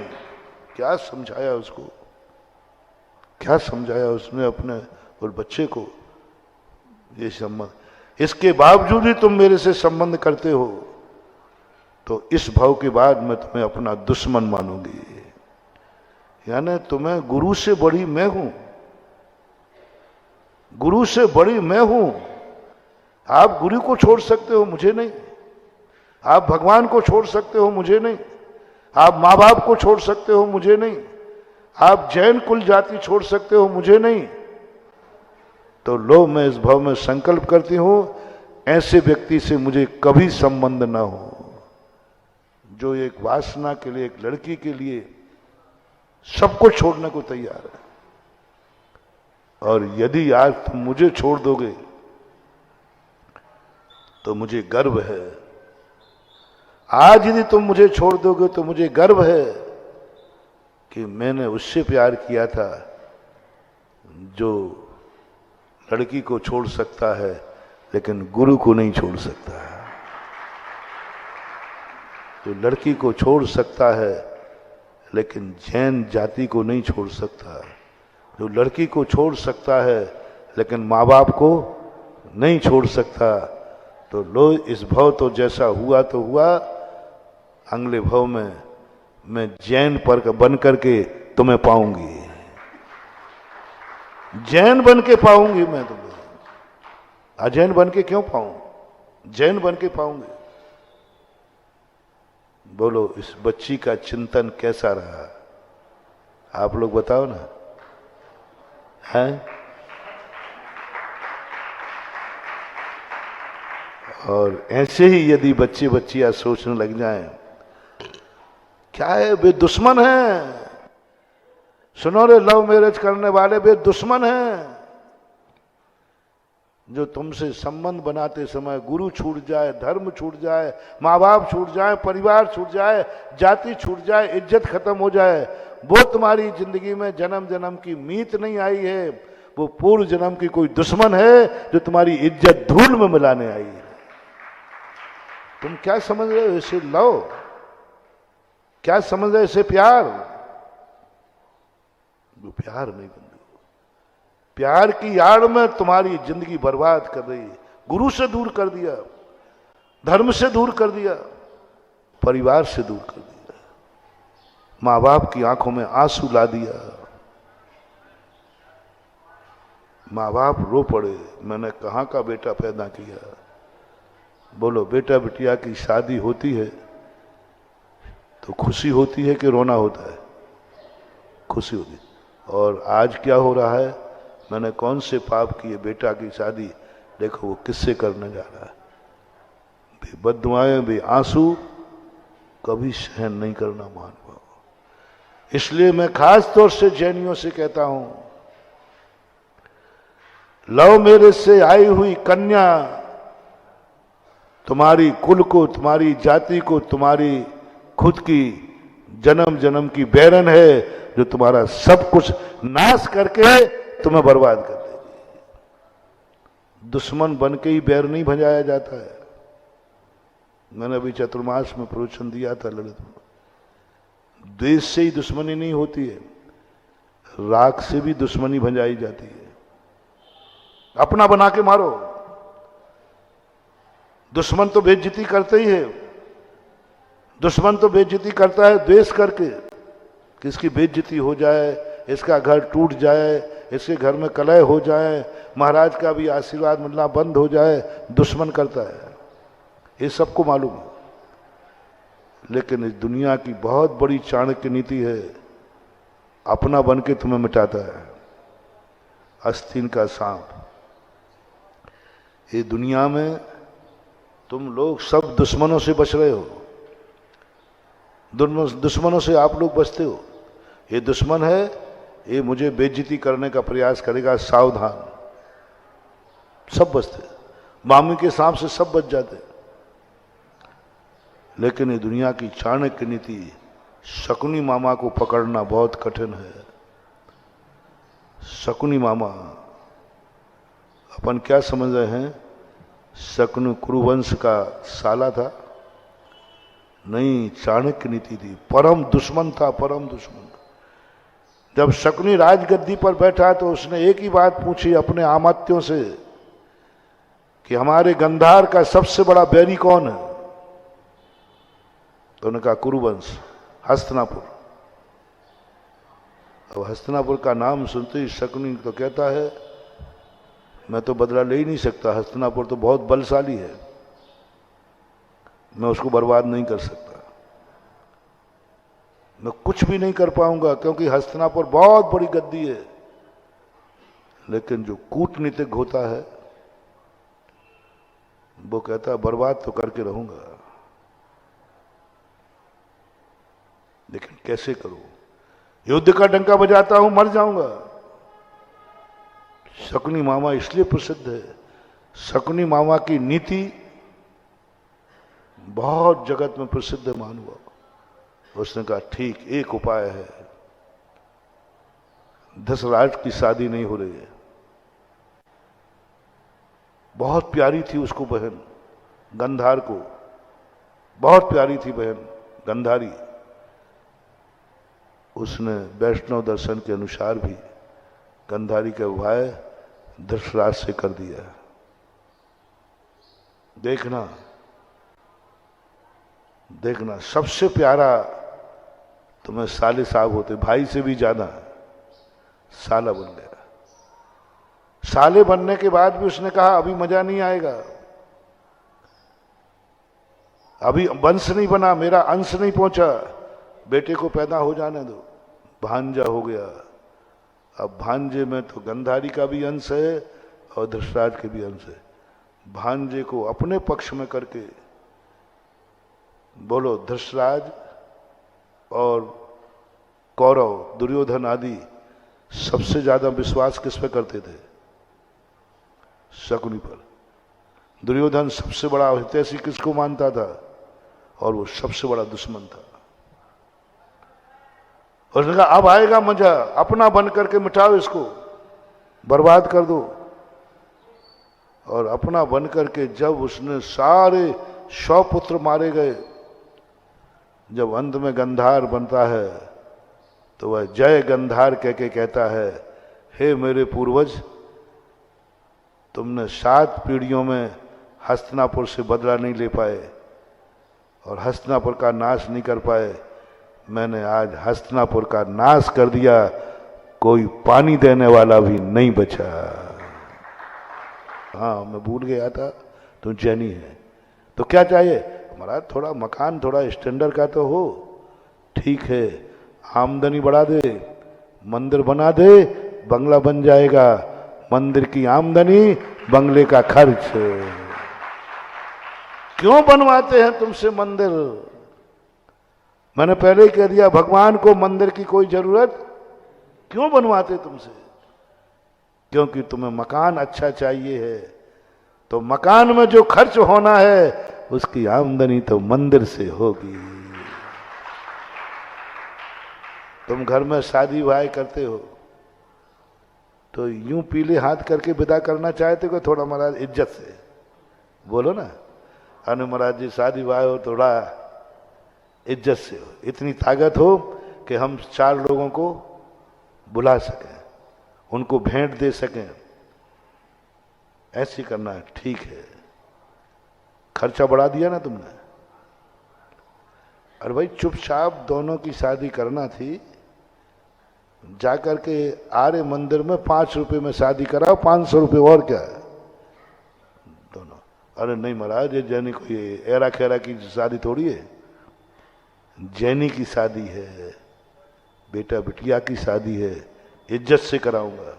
क्या समझाया उसको, क्या समझाया उसने अपने और बच्चे को? ये संबंध, इसके बावजूद ही तुम मेरे से संबंध करते हो, तो इस भाव के बाद मैं तुम्हें अपना दुश्मन मानूंगी। यानी तुम्हें गुरु से बड़ी मैं हूं, गुरु से बड़ी मैं हूं। आप गुरु को छोड़ सकते हो, मुझे नहीं। आप भगवान को छोड़ सकते हो, मुझे नहीं। आप माँ बाप को छोड़ सकते हो, मुझे नहीं। आप जैन कुल जाति छोड़ सकते हो, मुझे नहीं। तो लो, मैं इस भाव में संकल्प करती हूं, ऐसे व्यक्ति से मुझे कभी संबंध ना हो, जो एक वासना के लिए, एक लड़की के लिए सब कुछ छोड़ने को तैयार है। और यदि आज तुम मुझे छोड़ दोगे तो मुझे गर्व है। आज यदि तुम मुझे छोड़ दोगे तो मुझे गर्व है कि मैंने उससे प्यार किया था जो लड़की को छोड़ सकता है लेकिन गुरु को नहीं छोड़ सकता है। जो लड़की को छोड़ सकता है लेकिन जैन जाति को नहीं छोड़ सकता। जो लड़की को छोड़ सकता है लेकिन माँ बाप को नहीं छोड़ सकता। तो लो, इस भाव तो जैसा हुआ तो हुआ, अगले भाव में मैं जैन पर बन करके तुम्हें पाऊंगी, जैन बन के पाऊंगी मैं तुम्हें। अजैन बन के क्यों पाऊं, जैन बन के पाऊंगी। बोलो, इस बच्ची का चिंतन कैसा रहा? आप लोग बताओ ना, है? और ऐसे ही यदि बच्चे बच्चियां सोचने लग जाएं, क्या है, वे दुश्मन हैं। सुनो रे, लव मैरिज करने वाले वे दुश्मन हैं। जो तुमसे संबंध बनाते समय गुरु छूट जाए, धर्म छूट जाए, माँ बाप छूट जाए, परिवार छूट जाए, जाति छूट जाए, इज्जत खत्म हो जाए, वो तुम्हारी जिंदगी में जन्म जन्म की मीत नहीं आई है। वो पूर्व जन्म की कोई दुश्मन है जो तुम्हारी इज्जत धूल में मिलाने आई है। तुम क्या समझ रहे हो इसे लव? क्या समझ रहे हो इसे प्यार? वो प्यार नहीं बंधु। प्यार की आड़ में तुम्हारी जिंदगी बर्बाद कर रही है। गुरु से दूर कर दिया, धर्म से दूर कर दिया, परिवार से दूर कर दिया, माँ बाप की आंखों में आंसू ला दिया। माँ बाप रो पड़े, मैंने कहाँ का बेटा पैदा किया। बोलो, बेटा बिटिया की शादी होती है तो खुशी होती है कि रोना होता है? खुशी होती है। और आज क्या हो रहा है, मैंने कौन से पाप किए, बेटा की शादी देखो वो किससे करने जा रहा है। बे बद्दुआएं, बे आंसू कभी सहन नहीं करना महानुभाव। इसलिए मैं खास तौर से जैनियों से कहता हूं, लव मैरिज से आई हुई कन्या तुम्हारी कुल को, तुम्हारी जाति को, तुम्हारी खुद की जन्म जन्म की बैरन है जो तुम्हारा सब कुछ नाश करके तुम्हें बर्बाद कर देगी। दुश्मन बन के ही बैर नहीं भजाया जाता है। मैंने अभी चतुर्मास में प्रवचन दिया था ललित में, देश से ही दुश्मनी नहीं होती है, राख से भी दुश्मनी भंजाई जाती है। अपना बना के मारो। दुश्मन तो बेइज्जती करते ही है, दुश्मन तो बेइज्जती करता है द्वेष करके, कि इसकी बेइज्जती हो जाए, इसका घर टूट जाए, इसके घर में कलह हो जाए, महाराज का भी आशीर्वाद मिलना बंद हो जाए, दुश्मन करता है। ये सबको मालूम है। लेकिन इस दुनिया की बहुत बड़ी चाणक्य नीति है, अपना बन के तुम्हें मिटाता है। आस्तीन का सांप। ये दुनिया में तुम लोग सब दुश्मनों से बच रहे हो, दुश्मनों से आप लोग बचते हो। ये दुश्मन है, ये मुझे बेइज्जती करने का प्रयास करेगा, सावधान। सब बचते, मामी के सांप से सब बच जाते। लेकिन ये दुनिया की चाणक्य नीति, शकुनी मामा को पकड़ना बहुत कठिन है। शकुनी मामा, अपन क्या समझ रहे हैं, शकुनी कुरुवंश का साला था? नहीं, चाणक्य नीति थी। परम दुश्मन था, परम दुश्मन। जब शकुनी राजगद्दी पर बैठा तो उसने एक ही बात पूछी अपने आमात्यों से कि हमारे गंधार का सबसे बड़ा बैरी कौन है? तो उन्होंने कहा कुरुवंश, हस्तिनापुर। अब हस्तिनापुर का नाम सुनते ही शकुनी तो कहता है मैं तो बदला ले ही नहीं सकता, हस्तिनापुर तो बहुत बलशाली है, मैं उसको बर्बाद नहीं कर सकता, मैं कुछ भी नहीं कर पाऊंगा, क्योंकि हस्तिनापुर बहुत बड़ी गद्दी है। लेकिन जो कूटनीतिक होता है वो कहता है बर्बाद तो करके रहूंगा, लेकिन कैसे करूं? युद्ध का डंका बजाता हूं, मर जाऊंगा। शकुनी मामा इसलिए प्रसिद्ध है, शकुनी मामा की नीति बहुत जगत में प्रसिद्ध है महानुभाव। उसने कहा ठीक, एक उपाय है, धसराज की शादी नहीं हो रही है। बहुत प्यारी थी उसको बहन, गंधार को बहुत प्यारी थी बहन गंधारी। उसने वैष्णव दर्शन के अनुसार भी गंधारी का विवाह धसराज से कर दिया। देखना देखना, सबसे प्यारा तुम्हें साले साहब होते, भाई से भी ज्यादा साला बन गया। साले बनने के बाद भी उसने कहा अभी मजा नहीं आएगा, अभी वंश नहीं बना, मेरा अंश नहीं पहुंचा, बेटे को पैदा हो जाने दो। भांजा हो गया। अब भांजे में तो गंधारी का भी अंश है और धसराज के भी अंश है। भांजे को अपने पक्ष में करके बोलो, धसराज और कौरव दुर्योधन आदि सबसे ज्यादा विश्वास किस पे करते थे? शकुनी पर। दुर्योधन सबसे बड़ा हितैषी किसको मानता था? और वो सबसे बड़ा दुश्मन था। उसने कहा अब आएगा मजा, अपना बन करके मिटाओ इसको, बर्बाद कर दो। और अपना बन करके जब उसने सारे 100 पुत्र मारे गए, जब अंत में गंधार बनता है तो वह जय गंधार कह के कहता है, हे मेरे पूर्वज, तुमने 7 पीढ़ियों में हस्तिनापुर से बदला नहीं ले पाए और हस्तिनापुर का नाश नहीं कर पाए, मैंने आज हस्तिनापुर का नाश कर दिया, कोई पानी देने वाला भी नहीं बचा। हाँ, मैं भूल गया था, तुम जैनी है तो क्या चाहिए? हमारा थोड़ा मकान थोड़ा स्टैंडर्ड का तो हो, ठीक है, आमदनी बढ़ा दे, मंदिर बना दे, बंगला बन जाएगा। मंदिर की आमदनी, बंगले का खर्च। क्यों बनवाते हैं तुमसे मंदिर? मैंने पहले ही कह दिया, भगवान को मंदिर की कोई जरूरत क्यों बनवाते तुमसे? क्योंकि तुम्हें मकान अच्छा चाहिए है, तो मकान में जो खर्च होना है उसकी आमदनी तो मंदिर से होगी। तुम घर में शादी विवाह करते हो तो यूं पीले हाथ करके विदा करना चाहते हो, थोड़ा महाराज इज्जत से बोलो ना, अरे महाराज जी शादी विवाह हो, थोड़ा इज्जत से हो, इतनी ताकत हो कि हम 4 लोगों को बुला सकें, उनको भेंट दे सकें, ऐसी करना है। ठीक है, खर्चा बढ़ा दिया ना तुमने। अरे भाई चुपचाप दोनों की शादी करना थी, जाकर के आर्य मंदिर में 5 रुपए में शादी कराओ, 500 रुपये और क्या है दोनों। अरे नहीं महाराज, ये जैनी कोई एरा खेरा की शादी थोड़ी है, जैनी की शादी है, बेटा बिटिया की शादी है, इज्जत से कराऊंगा।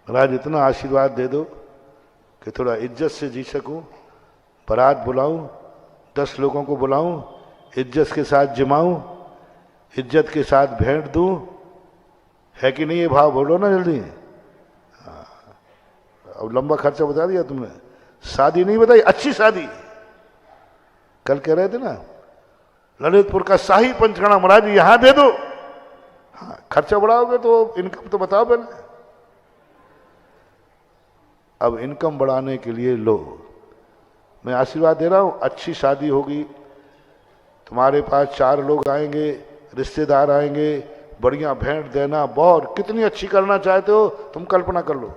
महाराज इतना आशीर्वाद दे दो कि थोड़ा इज्जत से जी सकूं, बारात बुलाऊं, 10 लोगों को बुलाऊं, इज्जत के साथ जिमाऊं, इज्जत के साथ भेंट दूं, है कि नहीं? ये भाव बोलो ना जल्दी। हाँ, अब लंबा खर्चा बता दिया तुमने, शादी नहीं बताई, अच्छी शादी। कल कह रहे थे ना ललितपुर का शाही पंचकड़ा, महाराज यहां दे दो। हाँ, खर्चा बढ़ाओगे तो इनकम तो बताओ पहले। अब इनकम बढ़ाने के लिए लो, मैं आशीर्वाद दे रहा हूं, अच्छी शादी होगी, तुम्हारे पास 4 लोग आएंगे, रिश्तेदार आएंगे, बढ़िया भेंट देना, बहुत कितनी अच्छी करना चाहते हो तुम कल्पना कर लो।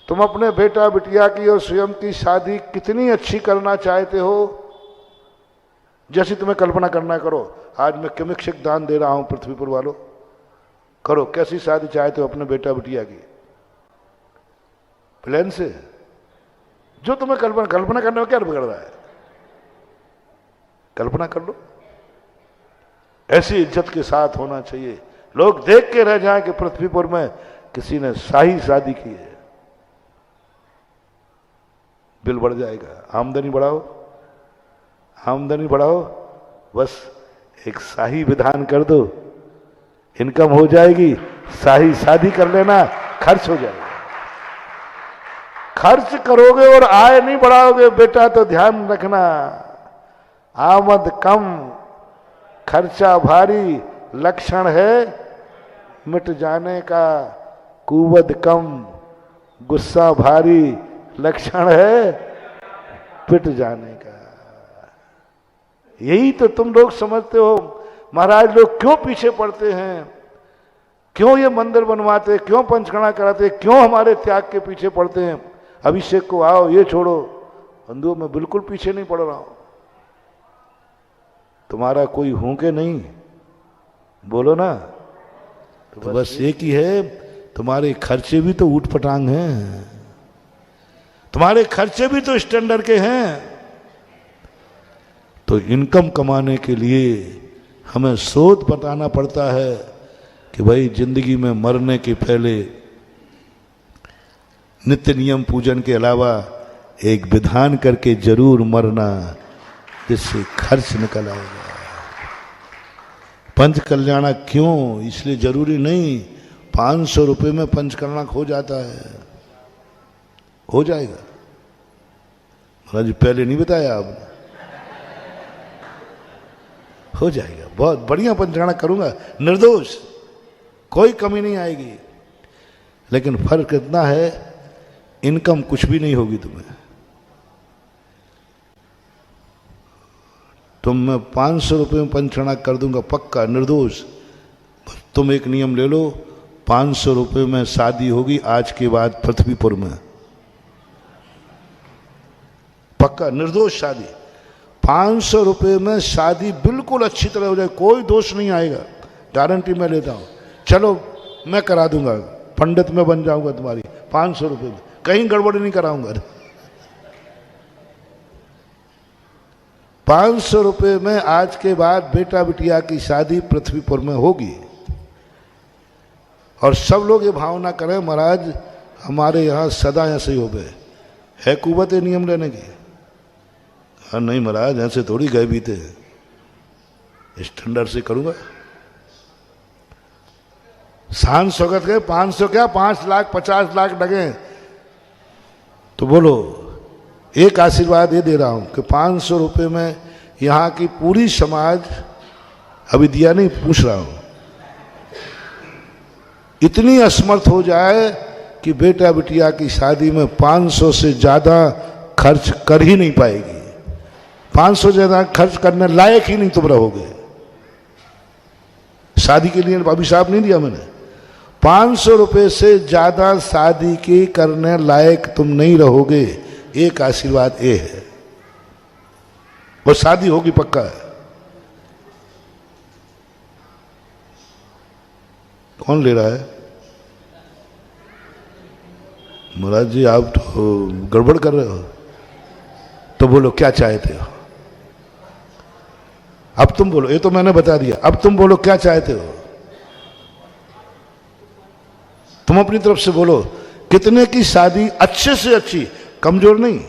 तुम अपने बेटा बिटिया की और स्वयं की शादी कितनी अच्छी करना चाहते हो, जैसी तुम्हें कल्पना करना है करो। आज मैं किमिक्षिक दान दे रहा हूं पृथ्वीपुर वालों, करो। कैसी शादी चाहते हो अपने बेटा बिटिया की, प्लान से, जो तुम्हें कल्पना करने में क्या बिगड़ रहा है, कल्पना कर लो। ऐसी इज्जत के साथ होना चाहिए, लोग देख के रह जाएं कि पृथ्वीपुर में किसी ने शाही शादी की है। बिल बढ़ जाएगा, आमदनी बढ़ाओ, आमदनी बढ़ाओ, बस एक शाही विधान कर दो, इनकम हो जाएगी, शाही शादी कर लेना, खर्च हो जाएगा। खर्च करोगे और आय नहीं बढ़ाओगे बेटा तो ध्यान रखना, आमद कम खर्चा भारी, लक्षण है मिट जाने का। कुवद कम गुस्सा भारी, लक्षण है पिट जाने का। यही तो तुम लोग समझते हो। महाराज लोग क्यों पीछे पड़ते हैं, क्यों ये मंदिर बनवाते, क्यों पंचकड़ा कराते, क्यों हमारे त्याग के पीछे पड़ते हैं। अभिषेक को आओ, ये छोड़ो, बंधुओं मैं बिल्कुल पीछे नहीं पड़ रहा हूं। तुम्हारा कोई हूं के नहीं, बोलो ना। तो बस एक ही है, तुम्हारे खर्चे भी तो ऊटपटांग हैं, तुम्हारे खर्चे भी तो स्टैंडर्ड के हैं। तो इनकम कमाने के लिए हमें सोच बताना पड़ता है कि भाई जिंदगी में मरने के पहले नित्य नियम पूजन के अलावा एक विधान करके जरूर मरना, जिससे खर्च निकल आएगा। पंच कल्याणक क्यों, इसलिए जरूरी नहीं 500 रुपये में पंच कल्याणक हो जाता है, हो जाएगा। महाराज जी पहले नहीं बताया आपने, हो जाएगा। बहुत बढ़िया पंचकल्याणक करूंगा, निर्दोष, कोई कमी नहीं आएगी। लेकिन फर्क इतना है, इनकम कुछ भी नहीं होगी तुम्हें। मैं 500 रुपये में पंचकल्याणक कर दूंगा पक्का, निर्दोष। तुम एक नियम ले लो, 500 रुपये में शादी होगी आज के बाद पृथ्वीपुर में, पक्का निर्दोष शादी। 500 रुपये में शादी बिल्कुल अच्छी तरह हो जाए, कोई दोष नहीं आएगा, गारंटी मैं लेता हूं। चलो मैं करा दूंगा, पंडित में बन जाऊंगा तुम्हारी 500 रुपये में, कहीं गड़बड़ नहीं कराऊंगा। 500 रुपये में आज के बाद बेटा बिटिया की शादी पृथ्वीपुर में होगी। और सब लोग ये भावना करें महाराज हमारे यहाँ सदा ऐसे ही हो गए, है कुवत नियम लेने की। हाँ नहीं महाराज ऐसे थोड़ी गए बीते, स्टैंडर्ड से करूंगा। शान स्वागत के 500 क्या 5 लाख 50 लाख लगे तो बोलो, एक आशीर्वाद ये दे रहा हूं कि 500 रुपये में यहाँ की पूरी समाज अभी दिया नहीं, पूछ रहा हूं। इतनी असमर्थ हो जाए कि बेटा बिटिया की शादी में 500 से ज्यादा खर्च कर ही नहीं पाएगी, 500 से ज्यादा खर्च करने लायक ही नहीं तुम रहोगे। शादी के लिए अभिशाप नहीं दिया मैंने, 500 रुपए से ज्यादा शादी की करने लायक तुम नहीं रहोगे। एक आशीर्वाद ये है, वो शादी होगी पक्का है। कौन ले रहा है? महाराज जी आप तो गड़बड़ कर रहे हो। तो बोलो क्या चाहते हो? अब तुम बोलो, ये तो मैंने बता दिया, अब तुम बोलो क्या चाहते हो? तुम अपनी तरफ से बोलो कितने की शादी अच्छे से अच्छी, कमजोर नहीं,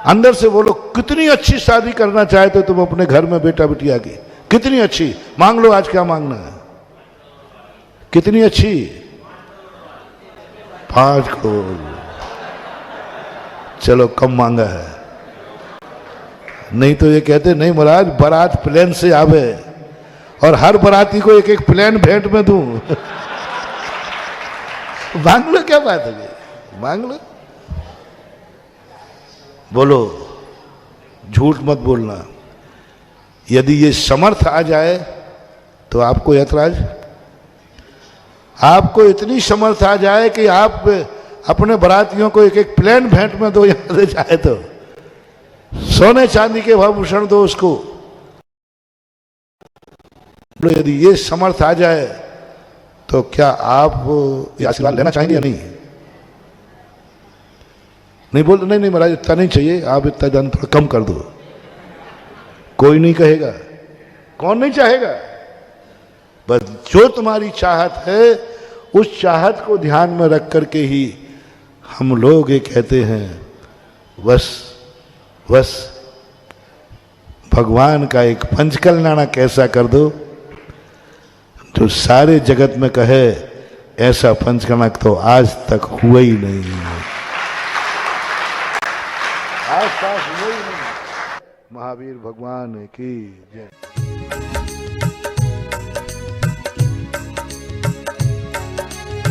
अंदर से बोलो कितनी अच्छी शादी करना चाहते हो तुम अपने घर में बेटा बिटिया की, कितनी अच्छी मांग लो। आज क्या मांगना है? कितनी अच्छी? 5 करोड़। चलो कम मांगा है, नहीं तो ये कहते नहीं महाराज बारात प्लेन से आवे और हर बाराती को एक एक प्लेन भेंट में दूं। मांग लो, क्या बात है, मांग लो। बोलो, झूठ मत बोलना। यदि ये समर्थ आ जाए तो आपको ऐतराज? आपको इतनी समर्थ आ जाए कि आप अपने बारातियों को एक एक प्लेन भेंट में दो, यहां से चाहे तो सोने चांदी के आभूषण दो उसको। यदि ये समर्थ आ जाए तो क्या आप ये आशीर्वाद लेना चाहेंगे या नहीं? नहीं बोल, नहीं नहीं महाराज इतना नहीं चाहिए, आप इतना दान थोड़ा कम कर दो। कोई नहीं कहेगा, कौन नहीं चाहेगा? बस जो तुम्हारी चाहत है उस चाहत को ध्यान में रख करके ही हम लोग ये कहते हैं बस बस भगवान का एक पंचकल्याणा कैसा कर दो जो सारे जगत में कहे ऐसा पंचकल्याण तो आज तक हुआ ही नहीं, आज तक हुआ ही नहीं। महावीर भगवान की जय।